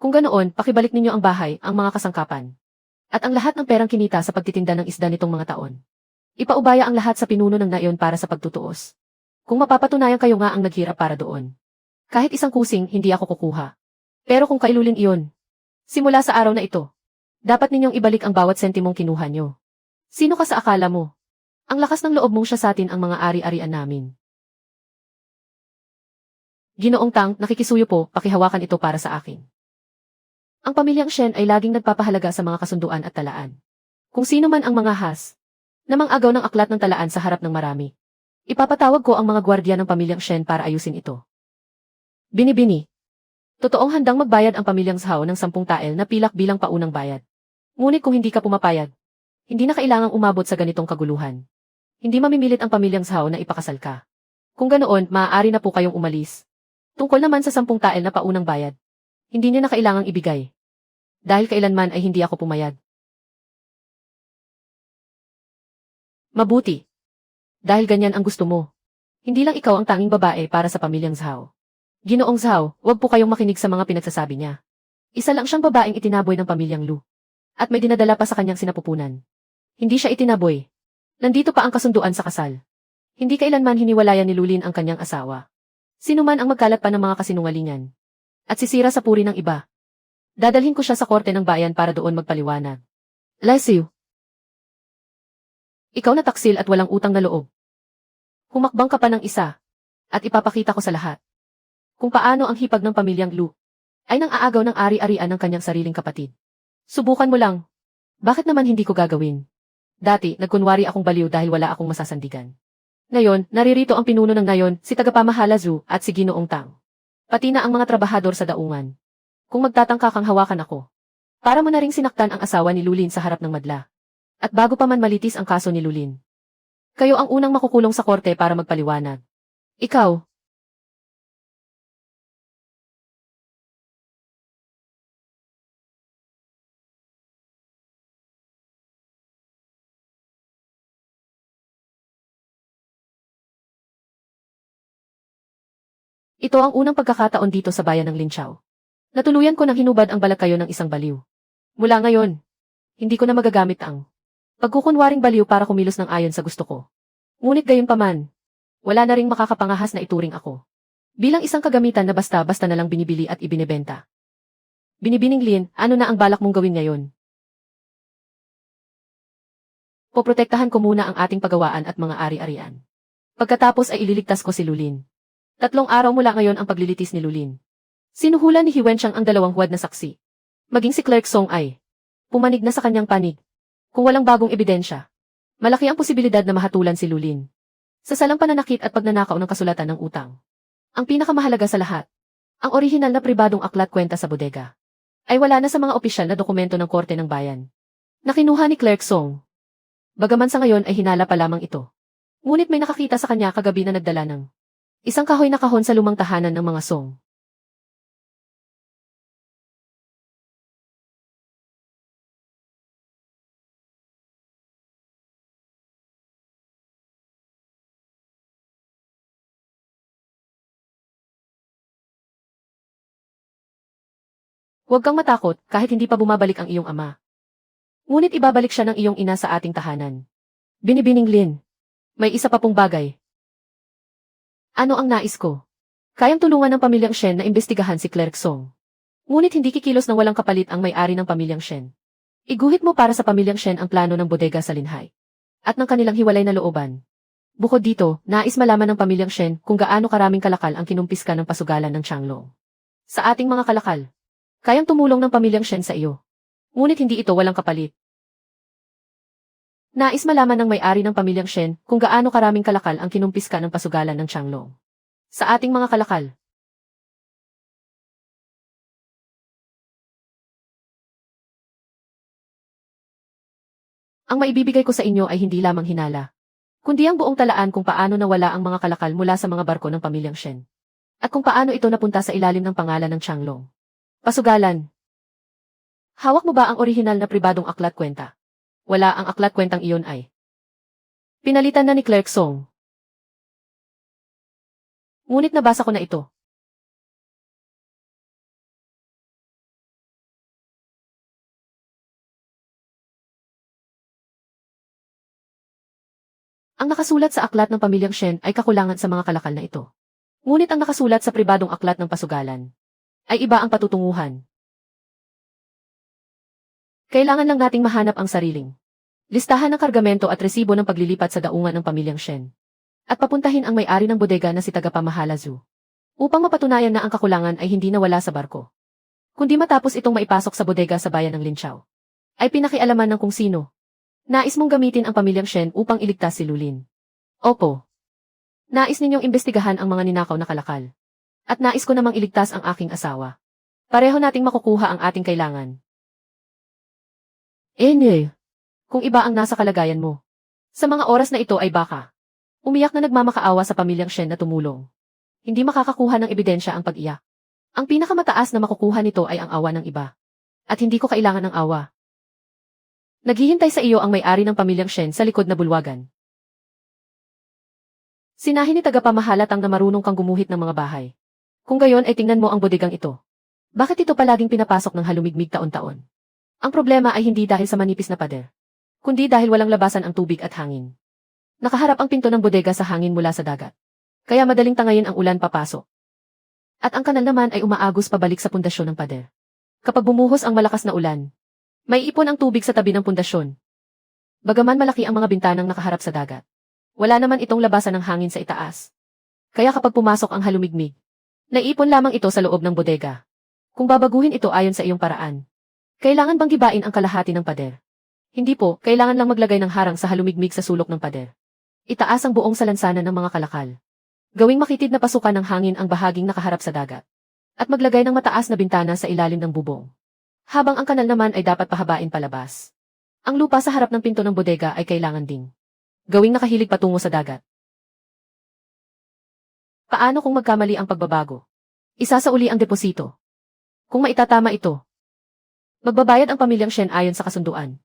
[SPEAKER 1] Kung ganoon, pakibalik ninyo ang bahay, ang mga kasangkapan. At ang lahat ng perang kinita sa pagtitinda ng isda nitong mga taon. Ipaubaya ang lahat sa pinuno ng nayon para sa pagtutuos. Kung mapapatunayan kayo nga ang naghirap para doon. Kahit isang kusing, hindi ako kukuha. Pero kung kailulin iyon, simula sa araw na ito, dapat ninyong ibalik ang bawat sentimong kinuha nyo. Sino ka sa akala mo? Ang lakas ng loob mong siya sa atin ang mga ari-arian namin. Ginoong Tang, nakikisuyo po, pakihawakan ito para sa akin. Ang pamilyang Shen ay laging nagpapahalaga sa mga kasunduan at talaan. Kung sino man ang mga has, namang agaw ng aklat ng talaan sa harap ng marami. Ipapatawag ko ang mga gwardiya ng pamilyang Shen para ayusin ito. Binibini. Totoong handang magbayad ang pamilyang Zhao ng 10 tael na pilak bilang paunang bayad. Ngunit kung hindi ka pumapayag, hindi na kailangang umabot sa ganitong kaguluhan. Hindi mamimilit ang pamilyang Zhao na ipakasal ka. Kung ganoon, maaari na po kayong umalis. Tungkol naman sa 10 tael na paunang bayad, hindi niyo na kailangang ibigay. Dahil kailanman ay hindi ako pumayag. Mabuti. Dahil ganyan ang gusto mo. Hindi lang ikaw ang tanging babae para sa pamilyang Zhao. Ginoong Zhao, huwag po kayong makinig sa mga pinagsasabi niya. Isa lang siyang babaeng itinaboy ng pamilyang Lu. At may dinadala pa sa kanyang sinapupunan. Hindi siya itinaboy. Nandito pa ang kasunduan sa kasal. Hindi kailanman hiniwalayan ni Lulin ang kanyang asawa. Sino man ang magkalat pa ng mga kasinungalingan. At sisira sa puri ng iba. Dadalhin ko siya sa korte ng bayan para doon magpaliwanag. Lesiu. Ikaw na taksil at walang utang na loob. Humakbang ka pa ng isa. At ipapakita ko sa lahat kung paano ang hipag ng pamilyang Lu ay nang aagaw ng ari-arian ng kanyang sariling kapatid. Subukan mo lang. Bakit naman hindi ko gagawin? Dati, nagkunwari akong baliw dahil wala akong masasandigan. Ngayon, naririto ang pinuno ng nayon, si Tagapamahala Zhu at si Ginoong Tang. Pati na ang mga trabahador sa daungan. Kung magtatangka kang hawakan ako, para mo na ring sinaktan ang asawa ni Lulin sa harap ng madla. At bago pa man malitis ang kaso ni Lulin, kayo ang unang makukulong sa korte para magpaliwanag. Ikaw. Ito ang unang pagkakataon dito sa bayan ng Linqiao. Natuluyan ko nang hinubad ang balat kayo ng isang baliw. Mula ngayon, hindi ko na magagamit ang pagkukunwaring baliw para kumilos ng ayon sa gusto ko. Ngunit gayunpaman, wala na ring makakapangahas na ituring ako bilang isang kagamitan na basta-basta na lang binibili at ibinebenta. Binibining Lin, ano na ang balak mong gawin ngayon? Poprotektahan ko muna ang ating pagawaan at mga ari-arian. Pagkatapos ay ililigtas ko si Lulin. 3 araw mula ngayon ang paglilitis ni Lulin. Sinuhula ni Hiwensyang ang 2 huwad na saksi. Maging si Clerk Song ay pumanig na sa kanyang panig. Kung walang bagong ebidensya, malaki ang posibilidad na mahatulan si Lulin sa salang pananakit at pagnanakaw ng kasulatan ng utang. Ang pinakamahalaga sa lahat, ang orihinal na pribadong aklat kwenta sa bodega ay wala na sa mga opisyal na dokumento ng Korte ng Bayan. Nakinuha ni Clerk Song. Bagaman sa ngayon ay hinala pa lamang ito. Ngunit may nakakita sa kanya kagabi na nagdala ng isang kahoy na kahon sa lumang tahanan ng mga Song. Huwag kang matakot kahit hindi pa bumabalik ang iyong ama. Ngunit ibabalik siya ng iyong ina sa ating tahanan. Binibining Lin. May isa pa pong bagay. Ano ang nais ko? Kayang tulungan ng pamilyang Shen na imbestigahan si Clerk Song. Ngunit hindi kikilos na walang kapalit ang may-ari ng pamilyang Shen. Iguhit mo para sa pamilyang Shen ang plano ng bodega sa Linhai. At ng kanilang hiwalay na looban. Bukod dito, nais malaman ng pamilyang Shen kung gaano karaming kalakal ang kinumpiska ng pasugalan ng Changlong. Sa ating mga kalakal, kayang tumulong ng pamilyang Shen sa iyo. Ngunit hindi ito walang kapalit. Nais malaman ng may-ari ng pamilyang Shen kung gaano karaming kalakal ang kinumpiska ng pasugalan ng Changlong. Sa ating mga kalakal. Ang maibibigay ko sa inyo ay hindi lamang hinala, kundi ang buong talaan kung paano nawala ang mga kalakal mula sa mga barko ng pamilyang Shen. At kung paano ito napunta sa ilalim ng pangalan ng Changlong. Pasugalan. Hawak mo ba ang orihinal na pribadong aklat kwenta? Wala, ang aklat kwentang iyon ay pinalitan na ni Clerk Song. Ngunit nabasa ko na ito. Ang nakasulat sa aklat ng pamilyang Shen ay kakulangan sa mga kalakal na ito. Ngunit ang nakasulat sa pribadong aklat ng pasugalan ay iba ang patutunguhan. Kailangan lang nating mahanap ang sariling listahan ng kargamento at resibo ng paglilipat sa daungan ng pamilyang Shen. At papuntahin ang may-ari ng bodega na si Tagapamahala Zhu. Upang mapatunayan na ang kakulangan ay hindi nawala sa barko. Kundi matapos itong maipasok sa bodega sa bayan ng Linqiao. Ay pinakialaman ng kung sino. Nais mong gamitin ang pamilyang Shen upang iligtas si Lulin. Opo. Nais ninyong imbestigahan ang mga ninakaw na kalakal. At nais ko namang iligtas ang aking asawa. Pareho nating makukuha ang ating kailangan. Kung iba ang nasa kalagayan mo. Sa mga oras na ito ay baka umiyak na nagmamakaawa sa pamilyang Shen na tumulong. Hindi makakakuha ng ebidensya ang pag-iyak. Ang pinakamataas na makukuha nito ay ang awa ng iba. At hindi ko kailangan ng awa. Naghihintay sa iyo ang may-ari ng pamilyang Shen sa likod na bulwagan. Sinahin ni tagapamahalatang na marunong kang gumuhit ng mga bahay. Kung gayon ay tingnan mo ang bodegang ito. Bakit ito palaging pinapasok ng halumigmig taon-taon? Ang problema ay hindi dahil sa manipis na pader, kundi dahil walang labasan ang tubig at hangin. Nakaharap ang pinto ng bodega sa hangin mula sa dagat. Kaya madaling tangayin ang ulan papasok. At ang kanal naman ay umaagos pabalik sa pundasyon ng pader. Kapag bumuhos ang malakas na ulan, may ipon ang tubig sa tabi ng pundasyon. Bagaman malaki ang mga bintanang nakaharap sa dagat, wala naman itong labasan ng hangin sa itaas. Kaya kapag pumasok ang halumigmig, naipon lamang ito sa loob ng bodega. Kung babaguhin ito ayon sa iyong paraan, kailangan bang gibain ang kalahati ng pader? Hindi po, kailangan lang maglagay ng harang sa halumigmig sa sulok ng pader. Itaas ang buong salansanan ng mga kalakal. Gawing makitid na pasukan ng hangin ang bahaging nakaharap sa dagat. At maglagay ng mataas na bintana sa ilalim ng bubong. Habang ang kanal naman ay dapat pahabain palabas. Ang lupa sa harap ng pinto ng bodega ay kailangan ding gawing nakahilig patungo sa dagat. Paano kung magkamali ang pagbabago? Isasauli ang deposito. Kung maitatama ito, magbabayad ang pamilyang Shen ayon sa kasunduan.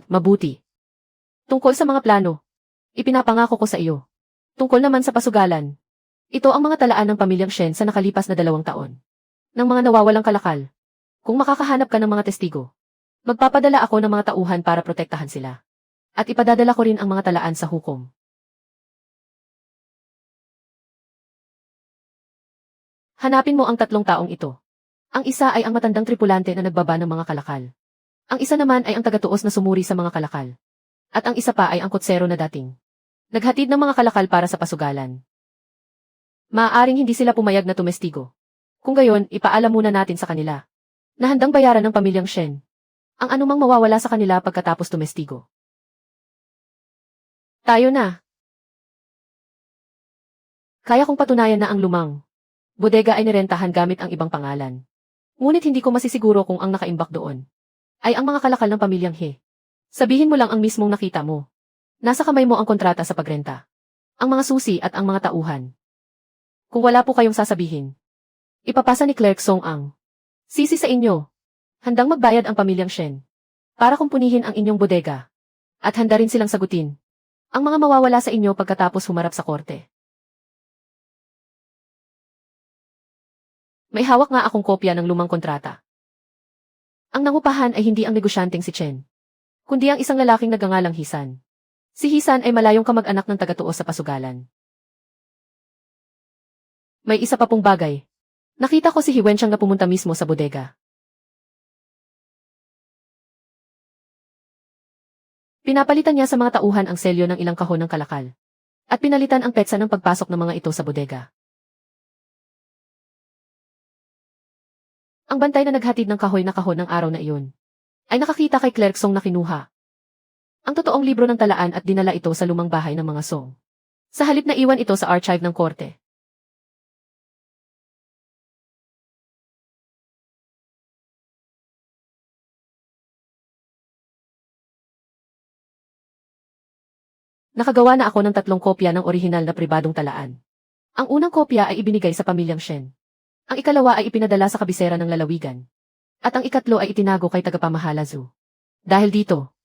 [SPEAKER 1] Mabuti. Tungkol sa mga plano, ipinapangako ko sa iyo. Tungkol naman sa pasugalan, ito ang mga talaan ng pamilyang Shen sa nakalipas na 2 taon. Ng mga nawawalang kalakal. Kung makakahanap ka ng mga testigo, magpapadala ako ng mga tauhan para protektahan sila. At ipadadala ko rin ang mga talaan sa hukom. Hanapin mo ang 3 taong ito. Ang isa ay ang matandang tripulante na nagbaba ng mga kalakal. Ang isa naman ay ang tagatuos na sumuri sa mga kalakal. At ang isa pa ay ang kotsero na dating naghatid ng mga kalakal para sa pasugalan. Maaaring hindi sila pumayag na tumestigo. Kung gayon, ipaalam muna natin sa kanila na handang bayaran ng pamilyang Shen ang anumang mawawala sa kanila pagkatapos tumestigo. Tayo na. Kaya kong patunayan na ang lumang bodega ay nirentahan gamit ang ibang pangalan. Ngunit hindi ko masisiguro kung ang nakaimbak doon ay ang mga kalakal ng pamilyang He. Sabihin mo lang ang mismong nakita mo. Nasa kamay mo ang kontrata sa pagrenta. Ang mga susi at ang mga tauhan. Kung wala po kayong sasabihin, ipapasa ni Clerk Song ang sisi sa inyo. Handang magbayad ang pamilyang Shen para kumpunihin ang inyong bodega. At handa rin silang sagutin ang mga mawawala sa inyo pagkatapos humarap sa korte. May hawak nga akong kopya ng lumang kontrata. Ang nangupahan ay hindi ang negosyanteng si Chen, kundi ang isang lalaking nagngangalang Hisan. Si Hisan ay malayong kamag-anak ng tagatuo sa pasugalan. May isa pa pong bagay. Nakita ko si Hiwenchang na pumunta mismo sa bodega. Pinapalitan niya sa mga tauhan ang selyo ng ilang kahon ng kalakal. At pinalitan ang petsa ng pagpasok ng mga ito sa bodega. Ang bantay na naghatid ng kahoy na kahon ng araw na iyon ay nakakita kay Clerk Song na kinuha ang totoong libro ng talaan at dinala ito sa lumang bahay ng mga Song. Sa halip na iwan ito sa archive ng korte. Nakagawa na ako ng 3 kopya ng orihinal na pribadong talaan. Ang unang kopya ay ibinigay sa pamilyang Shen. Ang ikalawa ay ipinadala sa kabisera ng lalawigan. At ang ikatlo ay itinago kay tagapamahala Zhu. Dahil dito,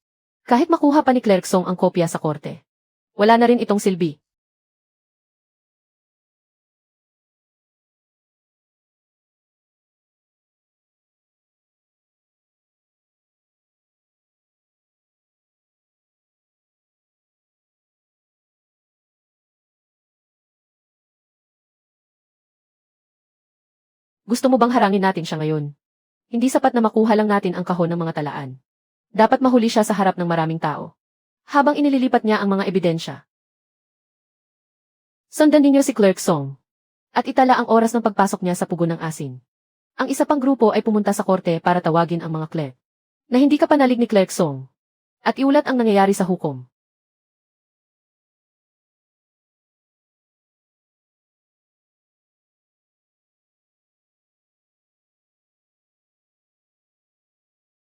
[SPEAKER 1] kahit makuha pa ni Clerk Song ang kopya sa korte, wala na rin itong silbi. Gusto mo bang harangin natin siya ngayon? Hindi sapat na makuha lang natin ang kahon ng mga talaan. Dapat mahuli siya sa harap ng maraming tao. Habang inililipat niya ang mga ebidensya. Sundan ninyo si Clerk Song. At itala ang oras ng pagpasok niya sa pugon ng asin. Ang isa pang grupo ay pumunta sa korte para tawagin ang mga clerk. Na hindi kapanalig ni Clerk Song. At iulat ang nangyayari sa hukom.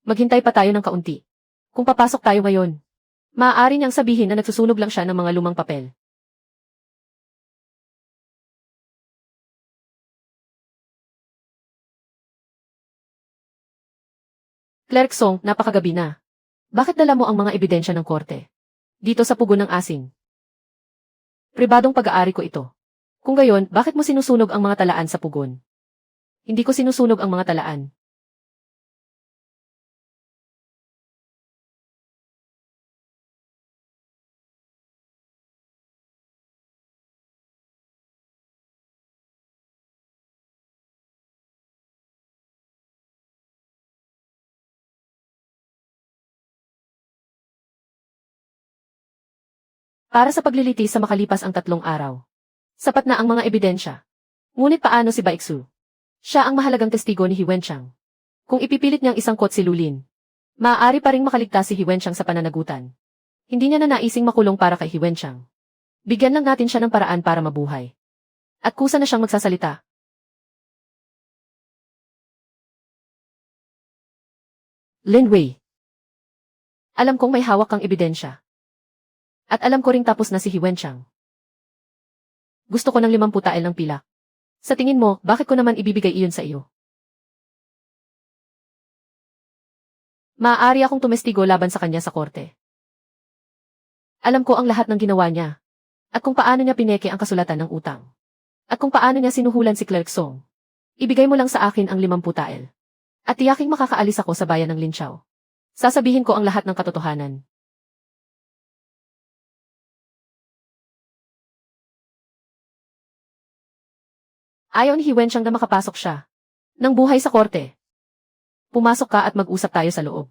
[SPEAKER 1] Maghintay pa tayo ng kaunti. Kung papasok tayo ngayon, maaari niyang sabihin na nagsusunog lang siya ng mga lumang papel. Clerk Song, napakagabi na. Bakit dala mo ang mga ebidensya ng korte? Dito sa pugon ng asin. Pribadong pag-aari ko ito. Kung gayon, bakit mo sinusunog ang mga talaan sa pugon? Hindi ko sinusunog ang mga talaan. Para sa paglilitis sa makalipas ang 3 araw. Sapat na ang mga ebidensya. Ngunit paano si Baiksu? Siya ang mahalagang testigo ni Hiwenchang. Kung ipipilit niyang isangkot si Lulin, maaari pa ring makaligtas si Hiwenchang sa pananagutan. Hindi niya na naising makulong para kay Hiwenchang. Bigyan lang natin siya ng paraan para mabuhay. At kusa na siyang magsasalita. Lin Wei. Alam kong may hawak kang ebidensya. At alam ko ring tapos na si Hiwenchang. Gusto ko ng 50 tael ng pilak. Sa tingin mo, bakit ko naman ibibigay iyon sa iyo? Maaari akong tumestigo laban sa kanya sa korte. Alam ko ang lahat ng ginawa niya. At kung paano niya pineke ang kasulatan ng utang. At kung paano niya sinuhulan si Clerk Song. Ibigay mo lang sa akin ang 50 tael. At tiyaking makakaalis ako sa bayan ng Linqiao. Sasabihin ko ang lahat ng katotohanan. Ayaw ni Hiwenchang na makapasok siya ng buhay sa korte. Pumasok ka at mag-usap tayo sa loob.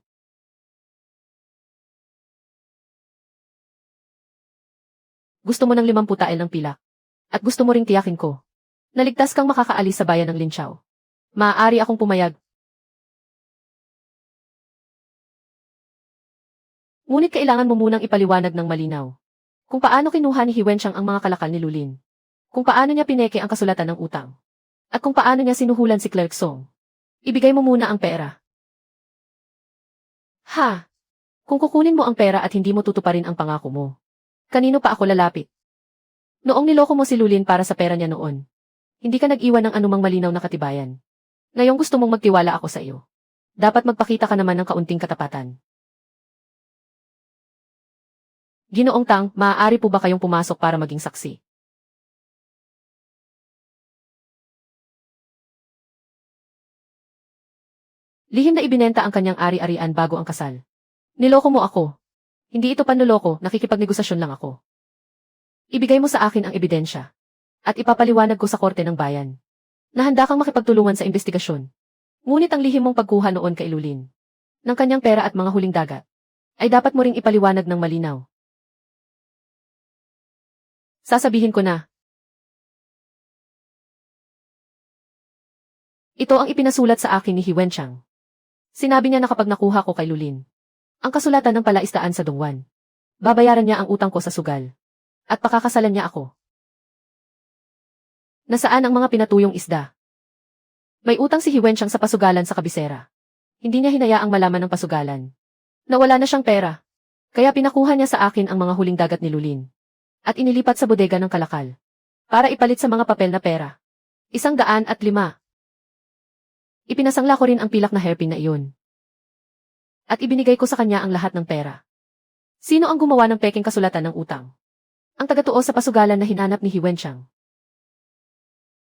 [SPEAKER 1] Gusto mo ng 50 tael ng pilak. At gusto mo ring tiyakin ko. Naligtas kang makakaalis sa bayan ng Linqiao. Maaari akong pumayag. Ngunit kailangan mo munang ipaliwanag ng malinaw. Kung paano kinuha ni Hiwenchang ang mga kalakal ni Lulin. Kung paano niya pineke ang kasulatan ng utang. At kung paano niya sinuhulan si Clerk Song. Ibigay mo muna ang pera. Ha? Kung kukunin mo ang pera at hindi mo tutuparin ang pangako mo, kanino pa ako lalapit? Noong niloko mo si Lulin para sa pera niya noon, hindi ka nag-iwan ng anumang malinaw na katibayan. Ngayong gusto mong magtiwala ako sa iyo. Dapat magpakita ka naman ng kaunting katapatan. Ginoong Tang, maaari po ba kayong pumasok para maging saksi? Lihim na ibinenta ang kanyang ari-arian bago ang kasal. Niloko mo ako. Hindi ito panloloko, nakikipagnegosasyon lang ako. Ibigay mo sa akin ang ebidensya. At ipapaliwanag ko sa korte ng bayan. Nahanda kang makipagtulungan sa investigasyon. Ngunit ang lihim mong pagkuha noon kay Lulin, ng kanyang pera at mga huling dagat, ay dapat mo ring ipaliwanag ng malinaw. Sasabihin ko na. Ito ang ipinasulat sa akin ni Hiwenchang. Sinabi niya na kapag nakuha ko kay Lulin ang kasulatan ng palaisdaan sa Dongwan, babayaran niya ang utang ko sa sugal. At pakakasalan niya ako. Nasaan ang mga pinatuyong isda? May utang si Hiwenchang sa pasugalan sa kabisera. Hindi niya hinayaang malaman ng pasugalan na wala na siyang pera. Kaya pinakuha niya sa akin ang mga huling dagat ni Lulin at inilipat sa bodega ng kalakal para ipalit sa mga papel na pera. 105. Ipinasangla ko rin ang pilak na hairpin na iyon. At ibinigay ko sa kanya ang lahat ng pera. Sino ang gumawa ng peking kasulatan ng utang? Ang tagatuo sa pasugalan na hinanap ni Hiwenchang.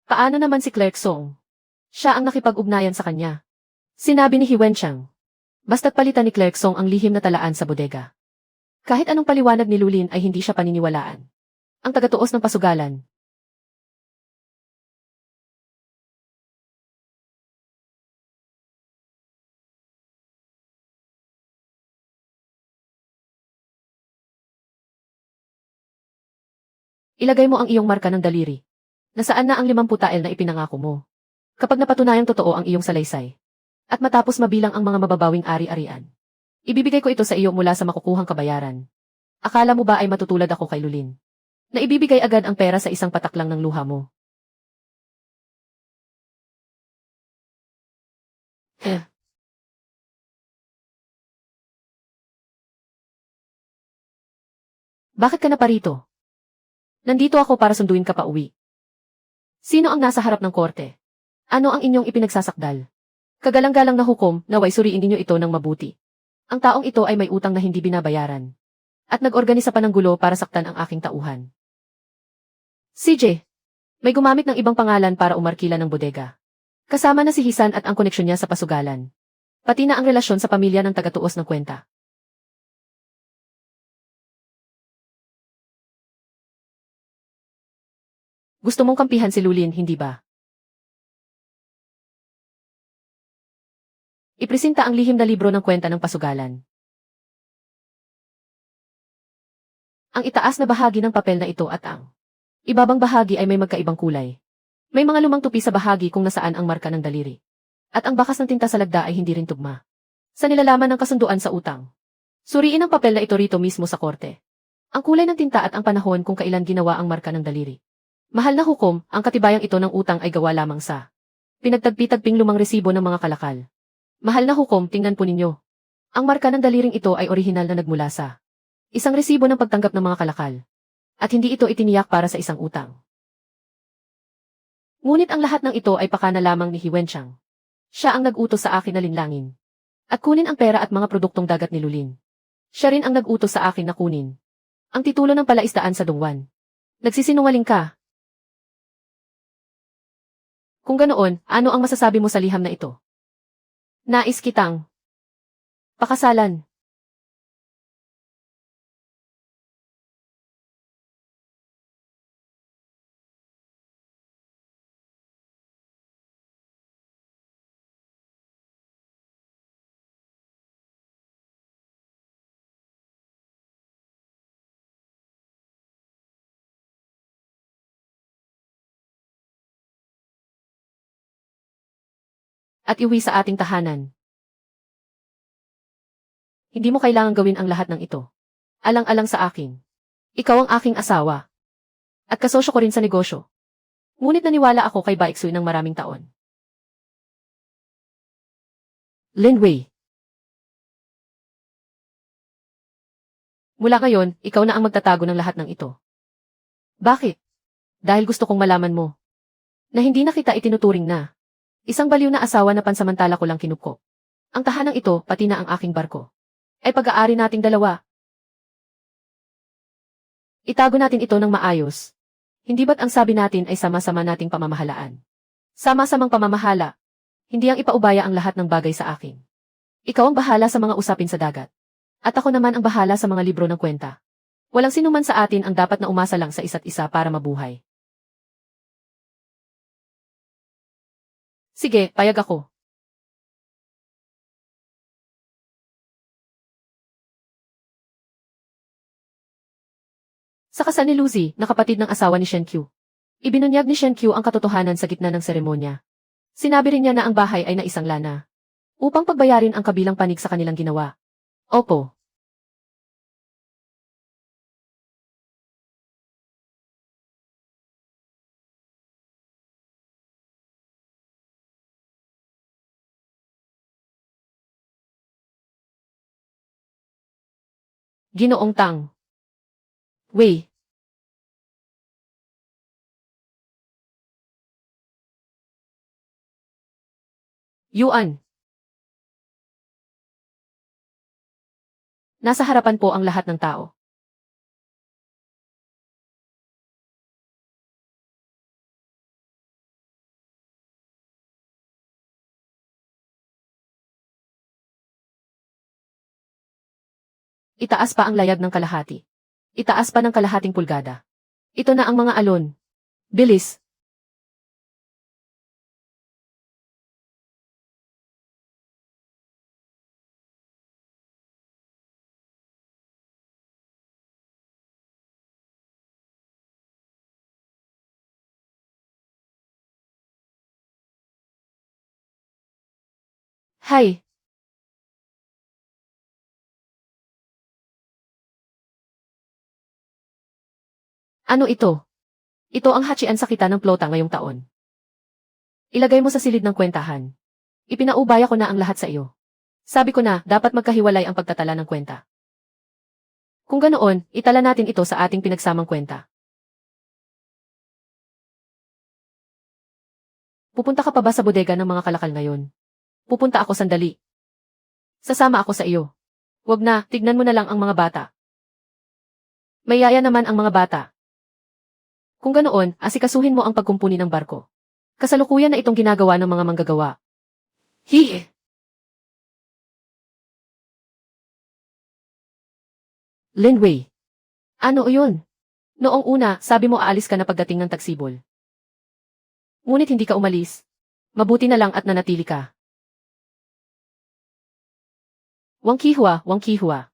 [SPEAKER 1] Paano naman si Clerk Song? Siya ang nakipag-ugnayan sa kanya. Sinabi ni Hiwenchang. Basta't palitan ni Clerk Song ang lihim na talaan sa bodega. Kahit anong paliwanag ni Lulin ay hindi siya paniniwalaan. Ang tagatuos ng pasugalan. Ilagay mo ang iyong marka ng daliri. Nasaan na ang 50 tael na ipinangako mo? Kapag napatunayang totoo ang iyong salaysay, at matapos mabilang ang mga mababawing ari-arian, ibibigay ko ito sa iyo mula sa makukuhang kabayaran. Akala mo ba ay matutulad ako kay Lulin? Na ibibigay agad ang pera sa isang patak lang ng luha mo. Bakit ka na parito? Nandito ako para sunduin ka pa uwi. Sino ang nasa harap ng korte? Ano ang inyong ipinagsasakdal? Kagalang-galang na hukom, naway suriin ninyo ito ng mabuti. Ang taong ito ay may utang na hindi binabayaran. At nag-organisa pa ng gulo para saktan ang aking tauhan. CJ, may gumamit ng ibang pangalan para umarkila ng bodega. Kasama na si Hisan at ang koneksyon niya sa pasugalan. Pati na ang relasyon sa pamilya ng tagatuos ng kwenta. Gusto mong kampihan si Lulin, hindi ba? Ipresenta ang lihim na libro ng kwenta ng pasugalan. Ang itaas na bahagi ng papel na ito at ang ibabang bahagi ay may magkaibang kulay. May mga lumang tupi sa bahagi kung nasaan ang marka ng daliri. At ang bakas ng tinta sa lagda ay hindi rin tugma sa nilalaman ng kasunduan sa utang. Suriin ang papel na ito rito mismo sa korte. Ang kulay ng tinta at ang panahon kung kailan ginawa ang marka ng daliri. Mahal na hukom, ang katibayang ito ng utang ay gawa lamang sa pinagtagpi-tagping lumang resibo ng mga kalakal. Mahal na hukom, tingnan po ninyo. Ang marka ng daliring ito ay orihinal na nagmula sa isang resibo ng pagtanggap ng mga kalakal. At hindi ito itiniyak para sa isang utang. Ngunit ang lahat ng ito ay pakana lamang ni Hiwenchang. Siya ang nag-utos sa akin na linlangin. At kunin ang pera at mga produktong dagat ni Lulin. Siya rin ang nag-utos sa akin na kunin ang titulo ng palaisdaan sa Dongwan. Nagsisinungaling ka. Kung ganoon, ano ang masasabi mo sa liham na ito? Nais kitang pakasalan. At iuwi sa ating tahanan. Hindi mo kailangang gawin ang lahat ng ito. Alang-alang sa akin. Ikaw ang aking asawa. At kasosyo ko rin sa negosyo. Ngunit naniwala ako kay Baeksuy ng maraming taon. Lin Wei. Mula ngayon, ikaw na ang magtatago ng lahat ng ito. Bakit? Dahil gusto kong malaman mo na hindi na kita itinuturing na isang baliw na asawa na pansamantala ko lang kinuko. Ang tahanang ito, pati na ang aking barko, ay pag-aari nating dalawa. Itago natin ito ng maayos. Hindi ba't ang sabi natin ay sama-sama nating pamamahalaan? Sama-samang pamamahala. Hindi ang ipaubaya ang lahat ng bagay sa akin. Ikaw ang bahala sa mga usapin sa dagat. At ako naman ang bahala sa mga libro ng kwenta. Walang sinuman sa atin ang dapat na umasa lang sa isa't isa para mabuhay. Sige, payag ako. Sa kasal ni Lucy, na kapatid ng asawa ni Shenkyu. Ibinunyag ni Shenkyu ang katotohanan sa gitna ng seremonya. Sinabi rin niya na ang bahay ay naisang lana upang pagbayarin ang kabilang panig sa kanilang ginawa. Opo. Ginoong Tang. Wei. Yuan. Nasa harapan po ang lahat ng tao. Itaas pa ang layag ng kalahati. Itaas pa ng kalahating pulgada. Ito na ang mga alon. Bilis. Hay. Ano ito? Ito ang hatsian sa kita ng plota ngayong taon. Ilagay mo sa silid ng kwentahan. Ipinaubaya ko na ang lahat sa iyo. Sabi ko na, dapat magkahiwalay ang pagtatala ng kwenta. Kung ganoon, itala natin ito sa ating pinagsamang kwenta. Pupunta ka pa ba sa bodega ng mga kalakal ngayon? Pupunta ako sandali. Sasama ako sa iyo. Wag na, tignan mo na lang ang mga bata. Mayaya naman ang mga bata. Kung ganoon, asikasuhin mo ang pagkumpuni ng barko. Kasalukuyan na itong ginagawa ng mga manggagawa. Hihi! Lin Wei. Ano yun? Noong una, sabi mo aalis ka na pagdating ng tagsibol. Ngunit hindi ka umalis. Mabuti na lang at nanatili ka. Wang Qihua, Wang Qihua.